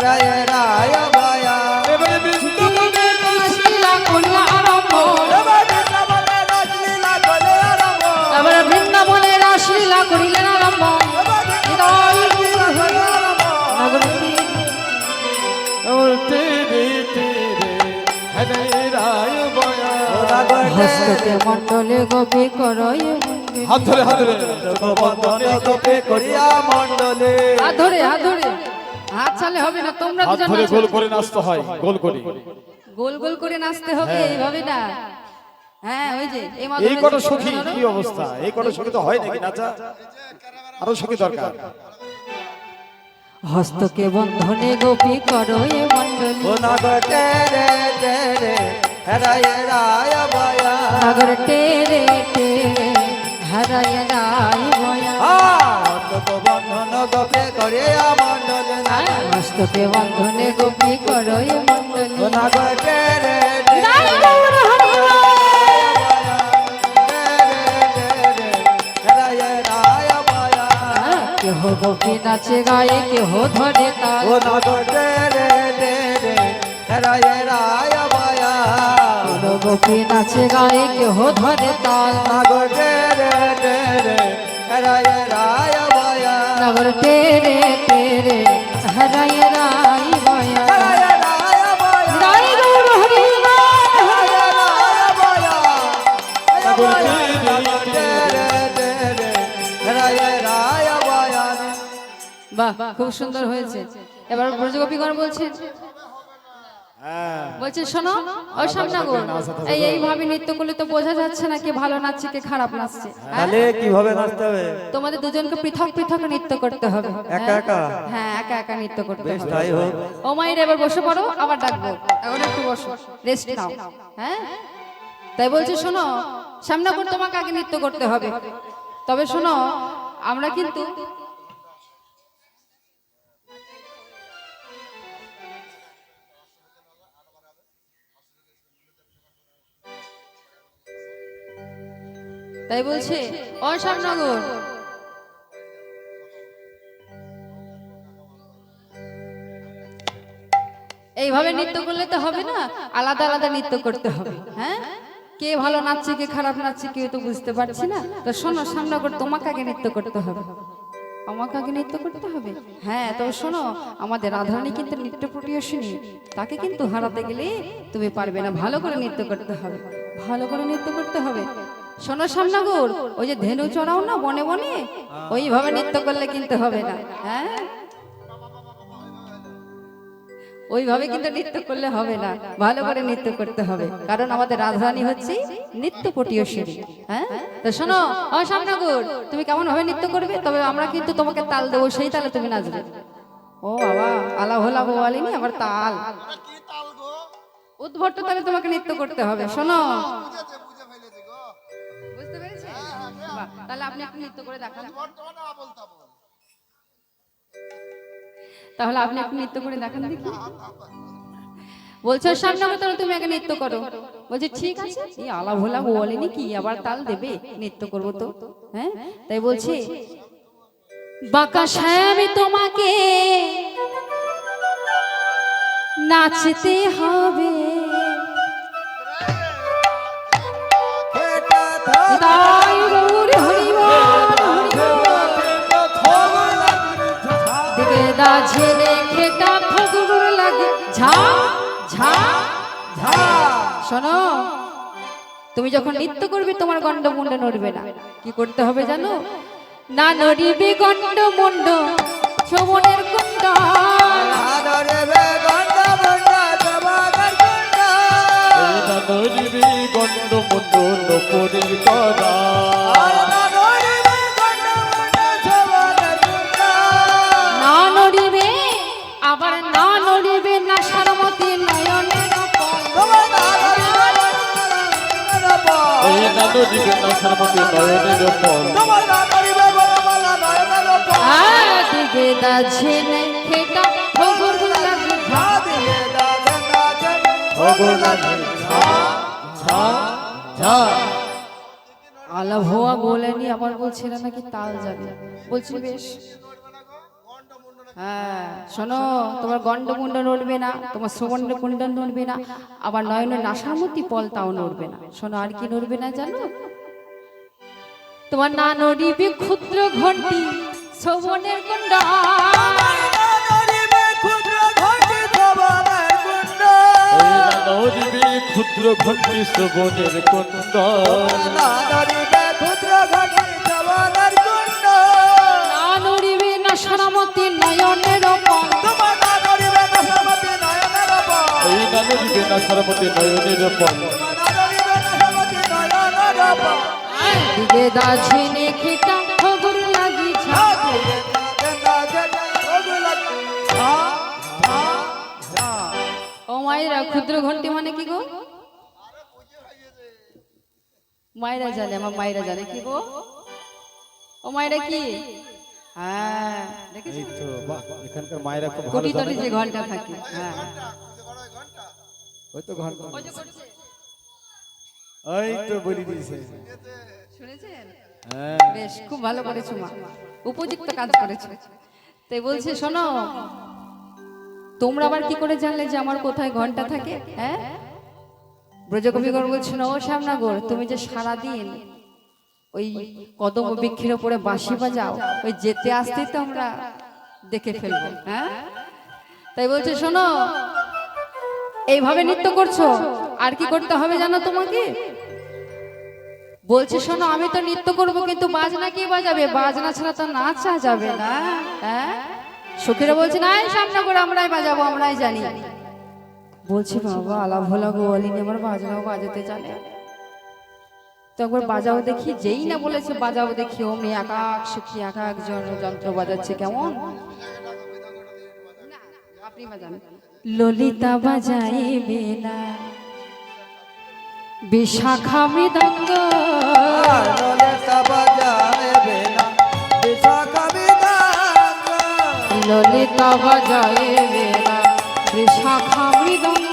রায় রায় বয়া। এবারে বৃন্দাবনে রাসলীলা করলা আরম্ভ, এবার বৃন্দাবনে রাসলীলা করে আরম্ভ। এবার বৃন্দাবনে রাসলীলা করিলেন আরম্ভ, হৃদয় হস্তকে মণ্ডলে গোপী করয় মণ্ডলে। হাত ধরে হাত ধরে বন্ধনে গোপে করিয়া মণ্ডলে হাত ধরে হাত ধরে, হাত ছাড়লে হবে না, তোমরা হাত দুজন ধরে নাচো। গোল করে নাচতে হয়, গোল করে। গোল গোল করে নাচতে হবে, এইভাবে না। হ্যাঁ ওই যে এই এই মাদুরে কত যে সখী ধরো। কি অবস্থা, এই কত সখী তো হয় নাকি নাচা, আরো সখী দরকার। হস্তকে বন্ধনে গোপী করয় মণ্ডলে। ও নাগটে রে রে রে হরায় রায় বয়া সাগর টেরে টেরে হারায় রায় বয়া। হস্তকে বন্ধন গোপে করিয়া মণ্ডলে হস্তকে বন্ধনে গোপী করয় মণ্ডলে। ও নাগটে রে রে রায় গৌর হরি বল। কেহ গোপী নাচে গায়ে, কেহ ধরে তাল। ও নাগটে রে রে রে হরায় রায় বয়া কেহ গোপী নাচে গায়ে, কেহ ধরে তাল। নাগটে রে রে রে হরায় রায় বয়া নগর টেরে টেরে হারায় রায় বয়া। হরায় রায় বয়া রায় গৌর হরি বল। বাহ খুব সুন্দর হয়েছে। এবার ব্রজগোপীগণ বলছেন, বলছে শোনো ও সামনাগর, এইভাবে নৃত্য করলে তো বোঝা যাচ্ছে না কে ভালো নাচছে কে খারাপ নাচছে। তাহলে কিভাবে নাচতে হবে? তোমাদের দুজনকে পৃথক পৃথক নৃত্য করতে হবে। একা একা? হ্যাঁ একা একা নৃত্য করতে বেশ হবে। তাই হোক। ও মায়ের এবার বসে পড়ো, আবার ডাকবো, এখন একটু বসো, রেস্ট নাও। হ্যাঁ তাই বলছি শোনো সামনাগর, তোমাকে আগে নৃত্য করতে হবে। তবে শোনো আমরা কিন্তু তাই বলছে ও সামনাগর, এইভাবে নৃত্য করলে তো হবে না, আলাদা আলাদা নৃত্য করতে হবে। হ্যাঁ কে ভালো নাচছে কে খারাপ নাচছে কেউ তো বুঝতে পারছি না। তো শোনো সামনাগর, তোমাকে আগে নৃত্য করতে হবে, আমাকে আগে নৃত্য করতে হবে। হ্যাঁ তবে শোনো আমাদের রাধারানী কিন্তু নৃত্য প্রিয়সিনী, তাকে কিন্তু হারাতে গেলে তুমি পারবে না, ভালো করে নৃত্য করতে হবে, ভালো করে নৃত্য করতে হবে। শোনো সামনাগর, ওই যে ধেনু চড়াও না বনে বনে, ওইভাবে নৃত্য করলে কিন্তু হবে না। হ্যাঁ ওইভাবে কিন্তু নৃত্য করলে হবে না, ভালো করে নৃত্য করতে হবে, কারণ আমাদের রাধারানী হচ্ছে নৃত্য পটীয়সী। হ্যাঁ তো শোনো ও সামনাগর, তুমি কেমন ভাবে নৃত্য করবে, তবে আমরা কিন্তু তোমাকে তাল দেবো, সেই তালে তুমি নাচবে। ও বাবা আলা হোলা বলিনি আবার তাল, উদ্ভট তালে তোমাকে নৃত্য করতে হবে। শোনো বুঝতে পেরেছি? বাহ, তাহলে আপনি একটু নৃত্য করে দেখান, তাহলে আপনি একটু নৃত্য করে দেখান দেখি। বলছো সামনে তাহলে তুমি আগে নৃত্য করো। বলছে ঠিক আছে, এই আলা ভোলা বলেনি কি আবার তাল দেবে, নৃত্য করবো তো। হ্যাঁ তাই বলছি বাঁকা আমি তোমাকে নাচতে হবে, তাই গৌরী হরি বল, দিকে দা ঝেলে খেটা ঠগুর লাগে ঝা ঝা ঝা। শোনো তুমি যখন নৃত্য করবে তোমার গন্ড মুন্ড নড়বে না, কি করতে হবে জানো, না নড়িবে গন্ড মুন্ড শোভনের কুণ্ড, গন্ড মন্ড নপরির করা, না নড়িবে আবার না নড়িবে না সারমতি নয়নের এই নানো দিবে না সর্বতি নয়নের ফল, দিকে দা ঝেলে খেটা ঠগুর লাগে ঝা, আলা ভোয়া বলেনি আবার বলছে না নাকি তাল যাবে, বলছি বেশ। হ্যাঁ শোনো তোমার গন্ড মুন্ড নড়বে না, তোমার শ্রবণ কুণ্ড নড়বে না, আবার নয়নের নাসামতি পলতাও নড়বে না। শোনো আর কি নড়বে না জানো, তোমার না নড়িবে ক্ষুদ্র ঘন্টি শ্রবণের কুণ্ড, ক্ষুদ্র ক্ষুদ্র ঘন্টি শ্রবণের কুন্দর না নড়িবে ক্ষুদ্র ঘটি শ্রবণের কুণ্ড না নড়িবে না সারামতি নয়নের পল তোমার না নড়িবে না সারামতি নয়নের পল এই না নড়িবে না সারামতি নয়নের পল তোমার না নড়িবে না সারামতি নয়নের পল দিগে দাঝিনে খেটা খবর লাগি ছা ও মায়েরা ক্ষুদ্র ঘন্টি মানে কি গো মায়েরা জানে আমার মায়েরা জানে কি গো ও মায়েরা কি হ্যাঁ দেখেছো এই তো বাহ এখানকার মায়েরা খুব ভালো কোটি জানে তটি যে ঘন্টা থাকে হ্যাঁ ওই তো ঘন্টা ওই তো বলি দিয়েছে শুনেছেন হ্যাঁ বেশ খুব ভালো করেছো মা উপযুক্ত কাজ করেছো তাই বলছে শোনো তোমরা আবার কি করে জানলে যে আমার কোথায় ঘন্টা থাকে হ্যাঁ ব্রজকবিগণ বলছেন ও শ্যামনগর তুমি যে সারাদিন ওই কদম বৃক্ষের উপরে বাঁশি বাজাও ওই যেতে আসতেই তো আমরা দেখে ফেলবো হ্যাঁ তাই বলছে শোনো এইভাবে নৃত্য করছো আর কি করতে হবে জানো তোমাকে বলছে শোনো আমি তো নৃত্য করব কিন্তু বাজনা কি বাজাবে বাজনা ছাড়া তো নাচা যাবে না হ্যাঁ সখীরা বলছে না সামনে করে আমরাই বাজাবো আমরাই জানি বলছে বাবা আলা ভোলা গোয়ালিনী আমার বাজনাও বাজাতে জানে তো একবার বাজাও দেখি যেই না বলেছে বাজাও দেখি অমনি এক এক সখী এক একজন যন্ত্র বাজাচ্ছে কেমন আপনি বাজান ললিতা বাজাইবে না বিশাখা মৃদঙ্গ ললিতা বাজাইবে না বিশাখা মৃদঙ্গ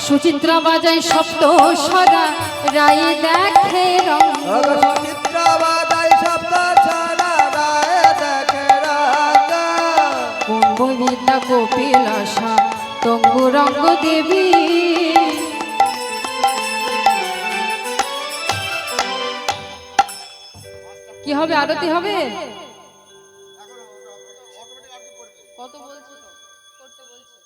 সুচিত্রা বাজাই সপ্ত সরা রাই দেখে রঙ্গ কুম্ভবিদ্যা কপিলাসা তঙ্গুরঙ্গ দেবী কি হবে আরতি হবে কত বলছো তো করতে বলছো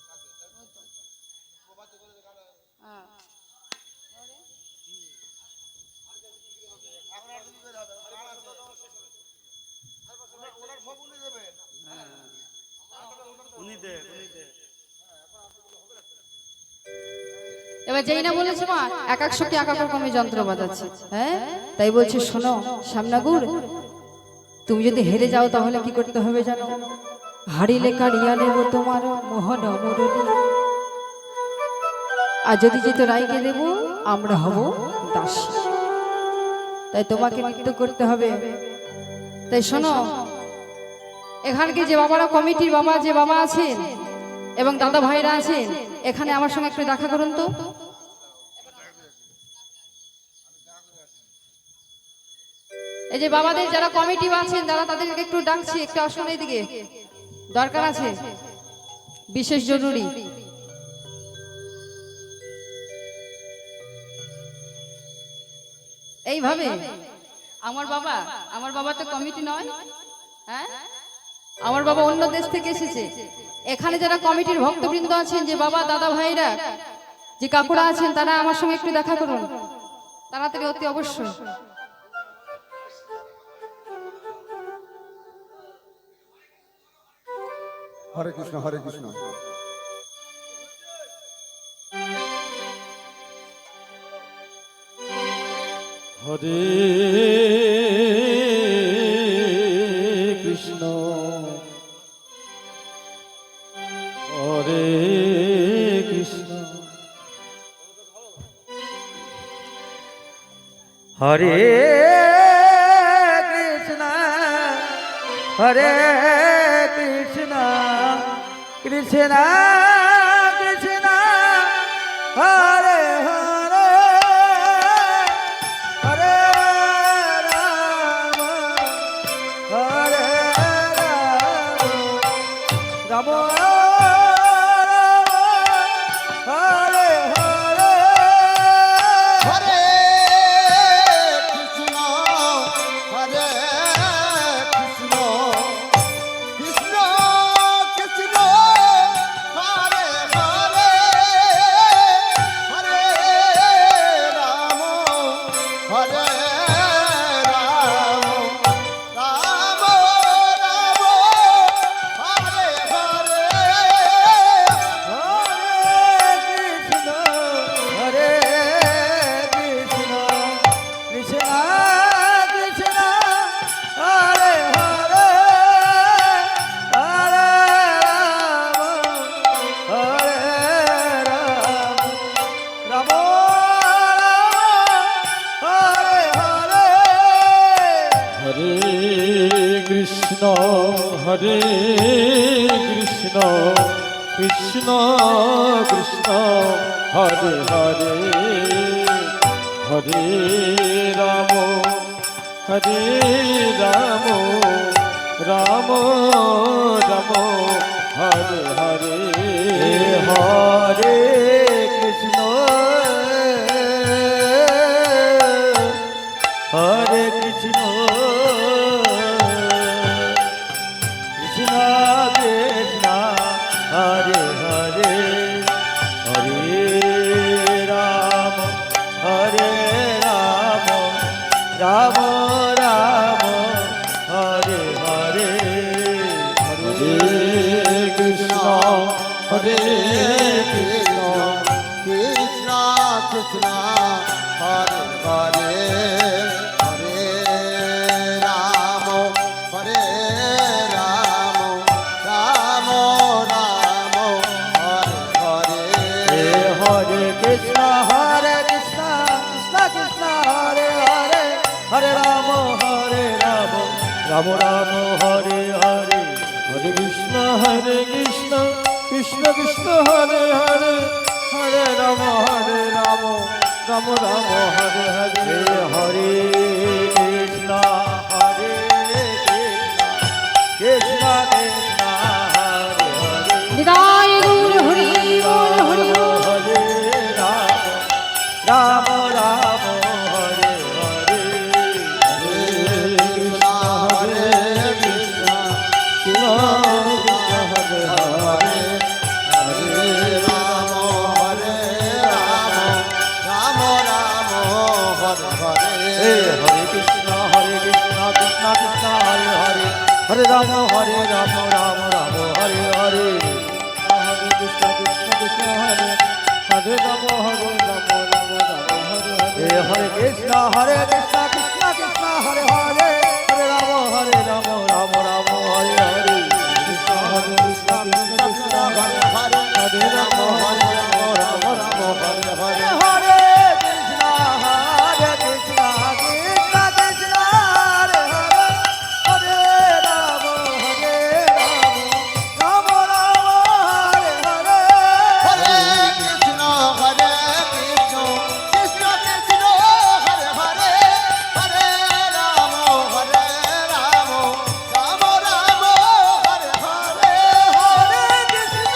এবার যেই না বলেছে মা এক এক সখী এক এক রকমের যন্ত্র বাজাচ্ছে হ্যাঁ তাই বলছে শোনো শ্যামনগর তুমি যদি হেরে যাও তাহলে কি করতে হবে জানো হারিলে কাড়িয়া নেব তোমার মোহন মুরলী আর যদি যেত রায়কে দেব আমরা হব দাসী তাই তোমাকে নৃত্য করতে হবে তাই শোনো এখানকে যে বাবারা কমিটির বাবা যে বাবা আছেন এবং দাদা ভাইরা আছেন এখানে আমার সঙ্গে একটু দেখা করুন তো এই যে বাবাদের যারা কমিটি আছেন যারা তাদেরকে একটু ডাকছি একটু আসুন এইদিকে দরকার আছে বিশেষ জরুরি এইভাবে আমার বাবা তো কমিটি নয় হ্যাঁ আমার বাবা অন্য দেশ থেকে এসেছে এখানে যারা কমিটির ভক্তবৃন্দ আছেন যে বাবা দাদা ভাইরা যে কাকুরা আছেন তারা আমার সঙ্গে একটু দেখা করুন তাড়াতাড়ি অতি অবশ্যই হরে কৃষ্ণ হরে কৃষ্ণ হরে কৃষ্ণ হরে কৃষ্ণ হরে কৃষ্ণ হরে কৃষ্ণ কৃষ্ণ কৃষ্ণ হরে হরে হরে রাম হরে রাম রাম হরে হরে হরে কৃষ্ণ হরে কৃষ্ণ কৃষ্ণ কৃষ্ণ হরে কৃষ্ণ হরে কৃষ্ণ কৃষ্ণ কৃষ্ণ হরে হরে হরে রাম হরে রাম রাম রাম হরে হরে হরে কৃষ্ণ হরে কৃষ্ণ কৃষ্ণ কৃষ্ণ হরে হরে হরে রাম হরে রাম রাম রাম হরে হরে হরে কৃষ্ণ হরে কৃষ্ণ কৃষ্ণ কৃষ্ণ হরে হরে হরে রাম হরে রাম রাম রাম হরে হরে হরে কৃষ্ণ কৃষ্ণ কৃষ্ণ হরে হরে হরে রাম রাম রাম হরে হরে হরে কৃষ্ণ কৃষ্ণ কৃষ্ণ হরে হরে হরে রাম রাম রাম হরে হরে হরে কৃষ্ণ কৃষ্ণ কৃষ্ণ হরে হরে নিতাই গৌর হরি বল হরি বল। হরে রাম রাম রাম হরে হরে কৃষ্ণ হরে কৃষ্ণ কৃষ্ণ হরে হরে হরে রাম হরে রাম রাম রাম হরে হরে হরে কৃষ্ণ কৃষ্ণ কৃষ্ণ হরে হরে হরে রাম রাম রাম হরে হরে হরে কৃষ্ণ কৃষ্ণ হরে হরে রাম হরে রাম রাম রাম হরে হরে হরে কৃষ্ণ কৃষ্ণ কৃষ্ণ হরে হরে হরে রাম রাম রাম হরে হরে কৃষ্ণ হরে কৃষ্ণ কৃষ্ণ কৃষ্ণ হরে হরে হরে রাম হরে রাম রাম রাম হরে হরে হরে কৃষ্ণ কৃষ্ণ কৃষ্ণ কৃষ্ণ হরে হরে হরে রাম রাম রাম হরে হরে হরে কৃষ্ণ কৃষ্ণ কৃষ্ণ কৃষ্ণ হরে হরে হরে রাম রাম রাম রাম হরে হরে হরে কৃষ্ণ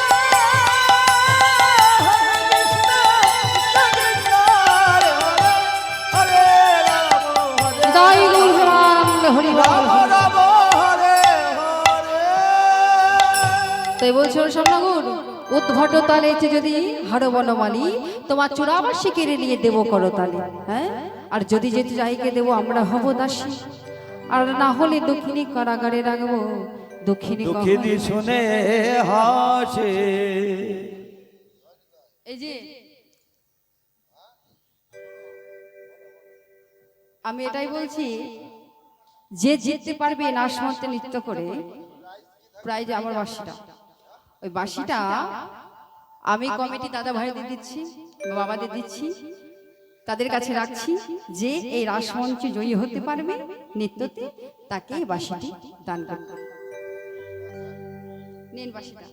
কৃষ্ণ হরে হরে হরে রাম নিতাই গৌর রাম হরি বল। রাম হরে হরে তাই বলছো স্বর্ণগুর উদ্ভট তালে যদি হাড় বনমালী তোমার চূড়াবাসী কেড়ে নিয়ে দেব করতালি। হ্যাঁ, আর যদি যেতে যাইকে দেব আমরা হব দাসী, আর না হলে দক্ষিণী কারাগারে রাখবো দক্ষিণী দুঃখিনী শুনে হাসে এই যে আমি এটাই বলছি, যে জিততে পারবে নাশমন্ত্রে নৃত্য করে প্রায় যে আমার বাসিটা, ওই বাসিটা আমি কমিটি দাদা ভাইদের দিচ্ছি, বাবাদের দিচ্ছি, তাদের কাছে রাখছি, যে এই রাসমঞ্চে জয়ী হতে পারবে নৃত্যতে তাকে এই বাসিটি দান করবে। নিন বাসিটা।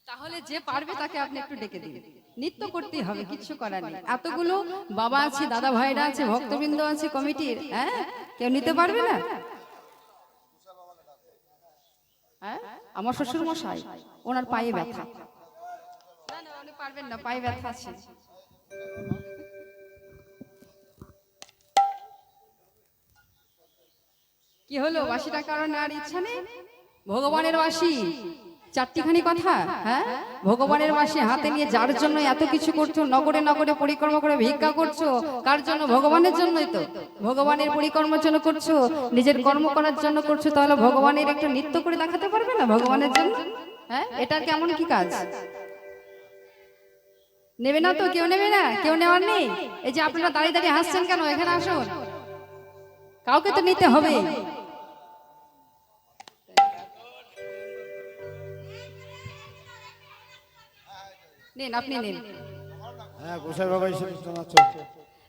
তাহলে যে পারবে তাকে আপনি একটু ডেকে দিন, নৃত্য করতেই হবে, কিচ্ছু করার নেই। এতগুলো বাবা আছে, দাদা ভাইরা আছে, ভক্তবৃন্দ আছে কমিটির, হ্যাঁ, কেউ নিতে পারবে না? হ্যাঁ, আমার শ্বশুর মশাই, ওনার পায়ে ব্যথা। না না, উনি পারবেন না, পায়ে ব্যথা আছে। কি হলো, বাসিটা কারণ আর ইচ্ছা নেই? ভগবানের বাসি, চারটিখানি কথা। হ্যাঁ, ভগবানের বাসি হাতে নিয়ে যার জন্য এত কিছু করছো, নগরে নগরে পরিক্রমা করে ভিক্ষা করছো, কার জন্য? ভগবানের জন্যই তো। ভগবানের পরিক্রমার জন্য করছো, নিজের কর্ম করার জন্য করছো, তাহলে ভগবানের একটা নৃত্য করে দেখাতে পারবে না ভগবানের জন্য? হ্যাঁ, এটার কেমন কি কাজ? নেবে না তো? কেউ নেবে না? কেউ নেওয়ার নেই? এই যে আপনারা দাঁড়িয়ে দাঁড়িয়ে হাসছেন কেন? এখানে আসুন, কাউকে তো নিতে হবে। নিন, আপনি নিন। হ্যাঁ গোসাই বাবা এসে নাচো।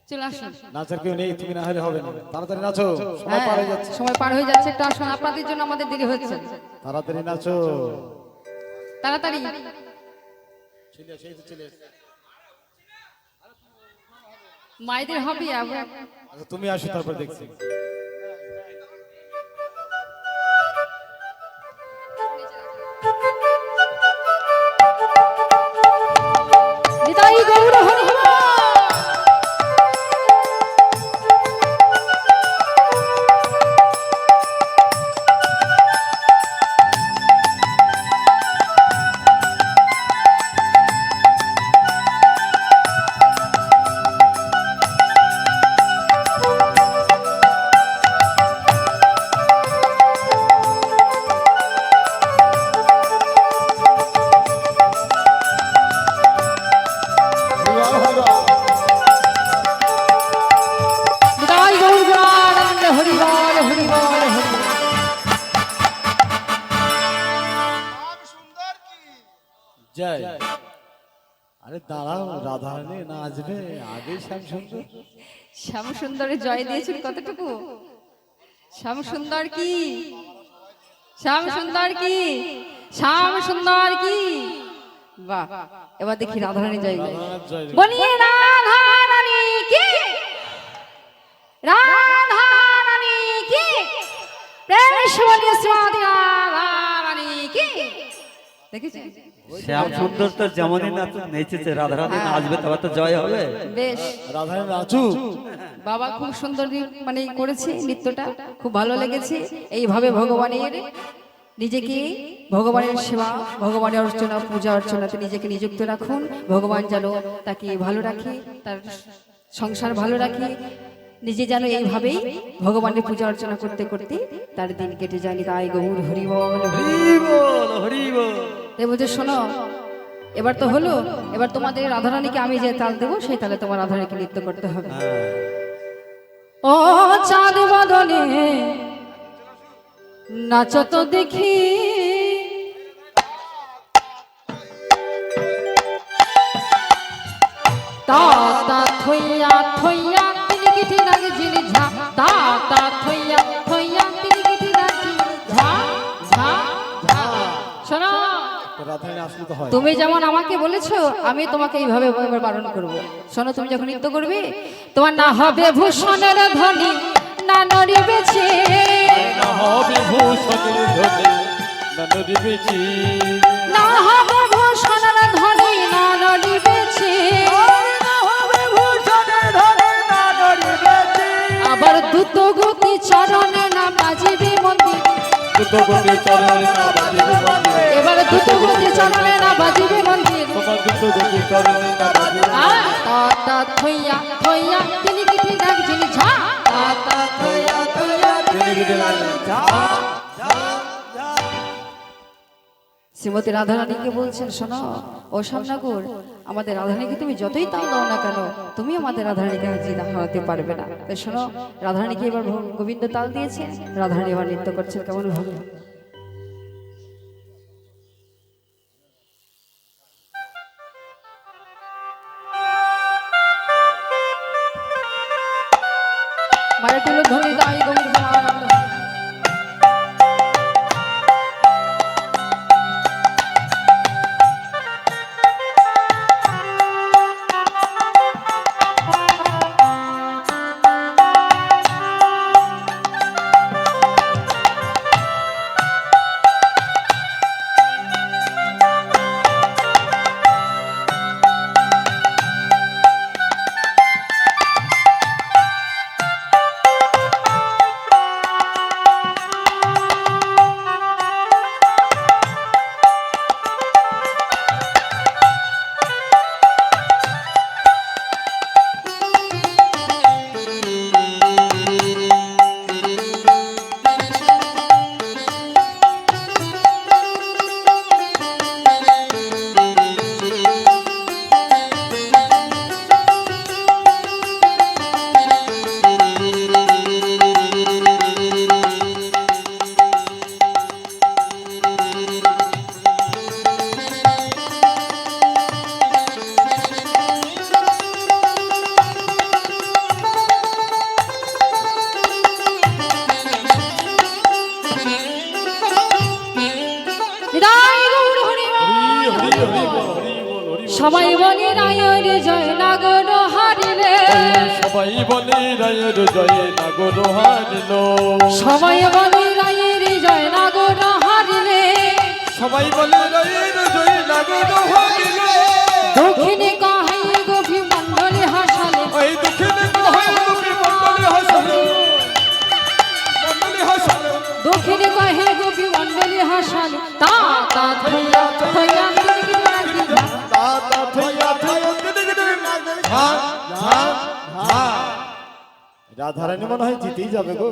চলে আসুন। নাচার কেউ নেই, তুমি না হলে হবে না, তাড়াতাড়ি নাচো, সময় হ্যাঁ, পার হয়ে যাচ্ছে। সময় পার হয়ে যাচ্ছে, একটু আসুন, আপনাদের জন্য আমাদের দেরি হচ্ছে। তাড়াতাড়ি নাচো। তাড়াতাড়ি। মায়েদের হবে আবার। আচ্ছা, তুমি আসো তারপর দেখছি। নিতাই গৌর হরি বল। নিতাই গৌর প্রেমানন্দ হরি বল, হরি বল, হরি বল। জয়। আরে দাঁড়াও, রাধারানী নাচবে আগেই শ্যাম সুন্দর। শ্যাম সুন্দরের জয় দিয়েছেন কতটুকু? শ্যাম সুন্দর কি? শ্যাম সুন্দর কি? শ্যাম সুন্দর কি? বাহ, এবার দেখি রাধারানী জয় গায়। রাধারানীর জয়। বলিয়ে রাধারানী কি, রাধারানী কি, প্রেম বলিয়ে শ্রীমতী রাধারানী কি। দেখেছেন? শ্যাম সুন্দর তো যেমনই নেচেছে, রাধারানী নাচবে তবে তো জয় হবে। বেশ, রাধারানী নাচু। বাবা খুব সুন্দর মানে করেছে নৃত্যটা, খুব ভালো লেগেছে। এইভাবে ভগবানের নিজেকে, ভগবানের সেবা, ভগবানের অর্চনা, পূজা অর্চনাতে নিজেকে নিযুক্ত রাখুন। ভগবান যেন তাকে ভালো রাখে, তার সংসার ভালো রাখে, নিজে যেন এইভাবেই ভগবানের পূজা অর্চনা করতে করতে তার দিন কেটে যায়নি। তাই গৌর হরি বল, হরি হরি বল, হরি বল। তাই বলছে শোনো, এবার তো হলো, এবার তোমাদের রাধারানীকে আমি যে তাল দেবো সেই তালে তোমার রাধারানীকে নৃত্য করতে হবে। ও চাঁদ বদনে নাচো তো দেখি, তা তা থইয়া থইয়া তিনি কিঠি লাগে জিনি ঝা, তা তা থইয়া থইয়া তিনি কিঠি লাগে জিনি ঝা ঝা ঝা। শোনো, তো রাধারানী আসলে তো হয়। তুমি যেমন আমাকে বলেছো, আমি তোমাকে এইভাবে এবার বারণ করব। শোনো, তুমি যখন নৃত্য করবে, তোমার না হবে ভূষণের ধ্বনি, না নড়িবেছে, না হবে ভূষণের ধ্বনি, না নড়িবেছে। না হবে ভূষণের ধ্বনি, না নড়িবেছে, আবার দ্রুত গতি চরণে না বাজিবে মন্দির, দ্রুতগতি চরণে না বাজিবে মন্দির। এবার দ্রুত গতি চরণে না বাজিবে মন্দির। তোমার দ্রুতগতি চরণে না বাজিবে মন্দির। তা তা থইয়া থইয়া তিনি কিঠি ডাক জিনি ঝা, তা তা থইয়া থইয়া তিনি কিঠি লাগে ঝা। শ্রীমতী রাধারানীকে বলছেন, শোনো ও শ্যামনগর, আমাদের রাধারানীকে তুমি যতই তাল দাও না কেন, তুমি আমাদের রাধারানীকে হাজিরা হারাতে পারবে না। তাই শোনো, রাধারানীকে এবার গোবিন্দ তাল দিয়েছে, রাধারানী এবার নৃত্য করছেন কেমন ভাবে। মায়ের তুলো ধ্বনি দাই গোবিন্দ আনন্দ। সবাই বলে রায়ের জয় নাগর হারিলে সবাই বলে রায়ের জয় নাগর হারিল সবাই বলে রায়ের জয় নাগর হারিলে সবাই বলে রায়ের জয় নাগর হারিল দক্ষিণে কাহাই গোপী মণ্ডলে হাসালে ওই দক্ষিণে কহে গোপী মণ্ডলে হাসালে দক্ষিণে কাহে গোপী মণ্ডলে হাসালে তা তা থইয়া থইয়া তাতা থইয়া থইয়া ধান ধান ধান রাধারানী মনে হয় জিতেই যাবে গো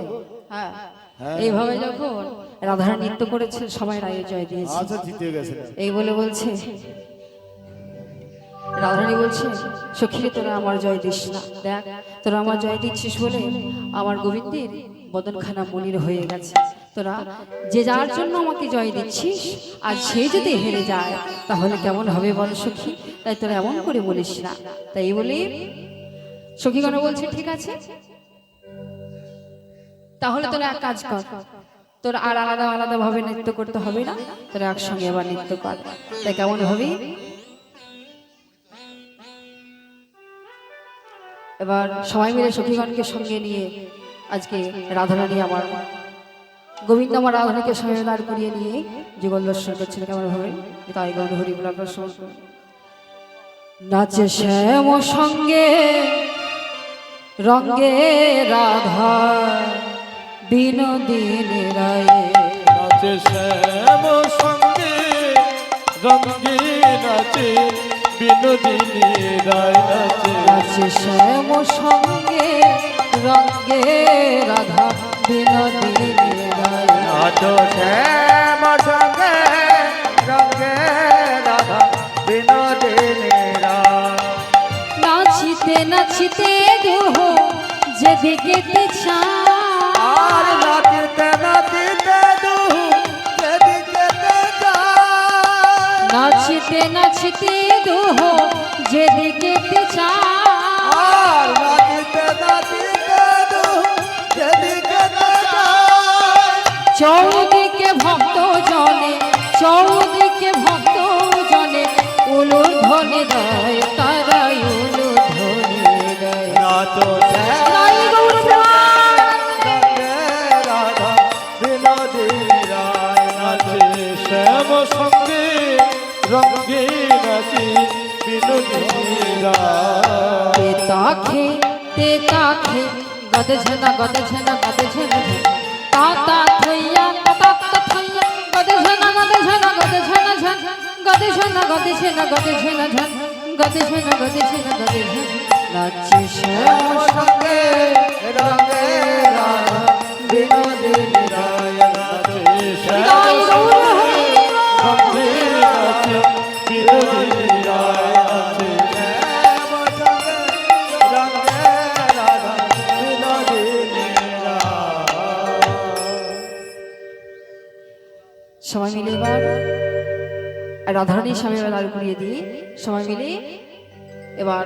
হ্যাঁ এইভাবে যখন রাধারানী নৃত্য করেছে সবাই রায়ের জয় দিয়েছে আচ্ছা জিতে গেছে এই বলে বলছে রাধারানী বলছে সখী তোরা আমার জয় দিস না দেখ তোরা আমার জয় দিচ্ছিস বলে আমার গোবিন্দের বদনখানা মলির হয়ে গেছে তোরা যে যার জন্য আমাকে জয় দিচ্ছিস আর সে যদি হেরে যায় তাহলে কেমন হবে বল সখী তাই তোরা এমন করে বলিস না তাই বলে সখীগণ বলছে ঠিক আছে তাহলে তোরা এক কাজ কর তোর আর আলাদা আলাদা ভাবে নৃত্য করতে হবে না তোরা একসঙ্গে আবার নৃত্য কর তাই কেমন হবে এবার সবাই মিলে সখীগণকে সঙ্গে নিয়ে আজকে রাধারানী আমার গোবিন্দ আমার রাধারানীকে সঙ্গে দাঁড় করিয়ে নিয়ে যুগল দর্শন করছিল কেমন ভাবে তাই গৌর হরি বলে আপনার নাচে শ্যাম সঙ্গে রঙ্গে রাধা বিনোদিনী রায় নাচে শ্যাম সঙ্গে রঙ্গে নাচে বিনোদিনী রায় নাচে নাচে শ্যাম সঙ্গে রঙ্গে রাধা বিনোদিনী রায় নাচো শ্যাম সঙ্গে রঙ্গে রাধা বিনোদিনী রায় নাচিতে নাচিতে দুহ যেদিকে আর নাচিতে নাচিতে দুহু যেদিকে যায় নাচিতে নাচিতে দুহ যেদিকে আর নাচিতে নাচিতে দুহু যেদিকে যায় চৌদিকে ভক্ত জনে উলুর ধ্বনি দেয় তারাই উলুর ধ্বনি দেয় নাচো তাই গৌর রঙ্গে রাধা বিনোদিনী রায় নাচে শ্যাম সঙ্গে রঙ্গে নাচে বিনোদিনী রায় ते ताखे गद झना गद झना गद झना ताता थैया ताता थैया गद झना गद झना गद झना झन गद झना गद झना गद झना झन गद झना गद झना गद झन नाचे श्याम সঙ্গে রঙ্গে রাধা বিনোদিনী রায় নাচে गाय गौर हरि সঙ্গে নাচে বিনোদিনী রায় নাচে শ্যাম সঙ্গে রঙ্গে রাধা বিনোদিনী রায় সবাই মিলে এবার রাধারানীর স্বামী দাঁড় করিয়ে দিয়ে সবাই মিলে এবার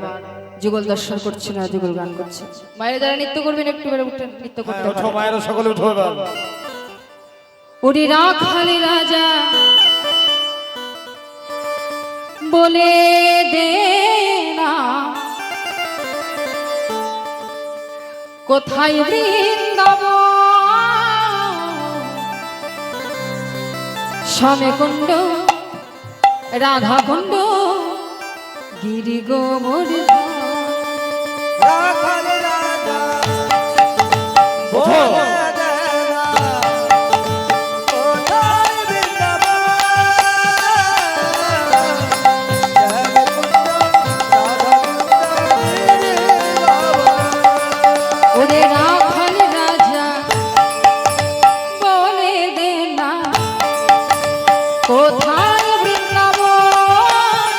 যুগল দর্শন করছে না যুগল গান করছে মায়েরা যারা নৃত্য করবেন একটু বেড়ে উঠে নৃত্য করতে ওঠো পারে মায়েরা সকলে উঠো এবার ওরে রাখালি রাজা বলে দে না কোথায় বৃন্দাবন শ্যামে কুণ্ড রাধা কুণ্ড গিরি গোবর্ধন রাখাল রাজা ওঠো ওরে রাখাল রাজা বলে দে না কোথায় বৃন্দাবন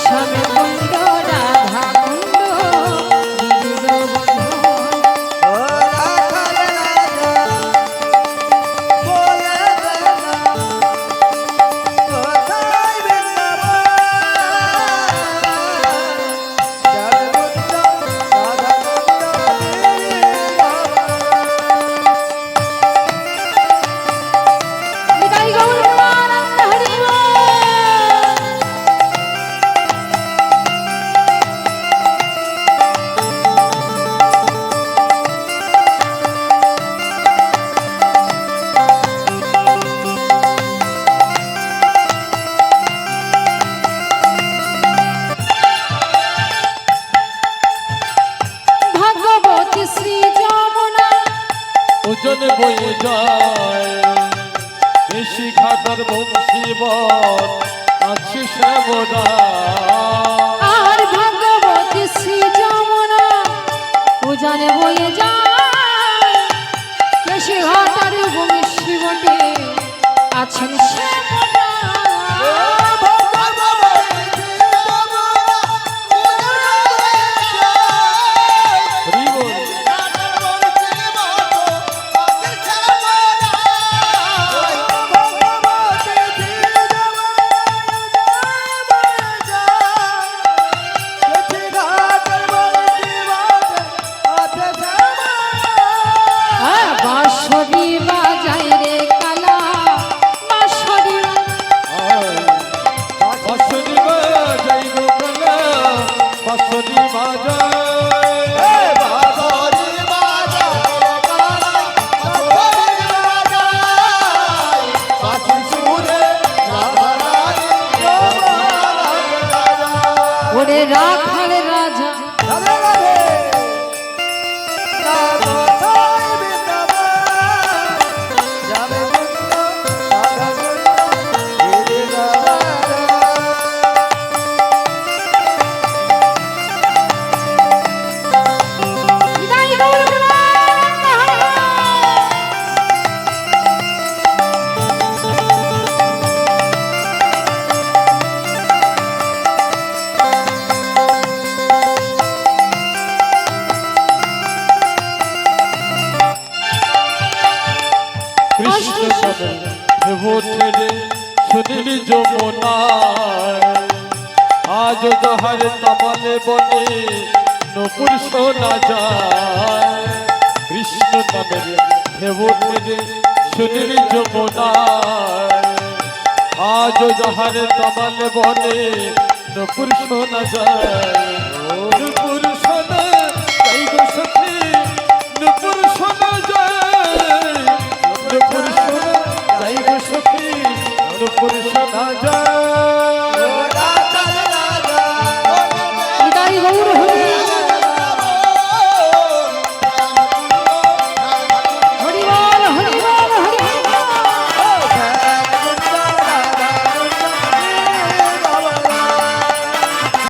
শ্যামে কুণ্ড রাধা কুণ্ড গিরি গোবর্ধন নিতাই গৌর প্রেমানন্দ হরি বল। বয়ে যায় ঋষি ঘাটার বংশীবর আছে শ্যামরা আর ভাগবতী শ্রী যমুনা উজানে বয়ে যায় কেশি ঘাটার বংশী বটে আছেন শ্যামলা। হরি বল। বাঁশরি বাজায় রে কালা বাঁশরি বাঁশরি বাজাই গো কালা বাঁশরি বাজাই ওরে রাখাল রাজা বিদায় গৌর কৃষ্ণ সবে ওঠে রে সুনীল যমুনায় আজ যাহার তামালে বনে নপুর শোনা যায় কৃষ্ণ নামের ঢেউ ওঠে রে সুনীল যমুনায় আজ যাহার তামালে বনে নপুর শোনা যায়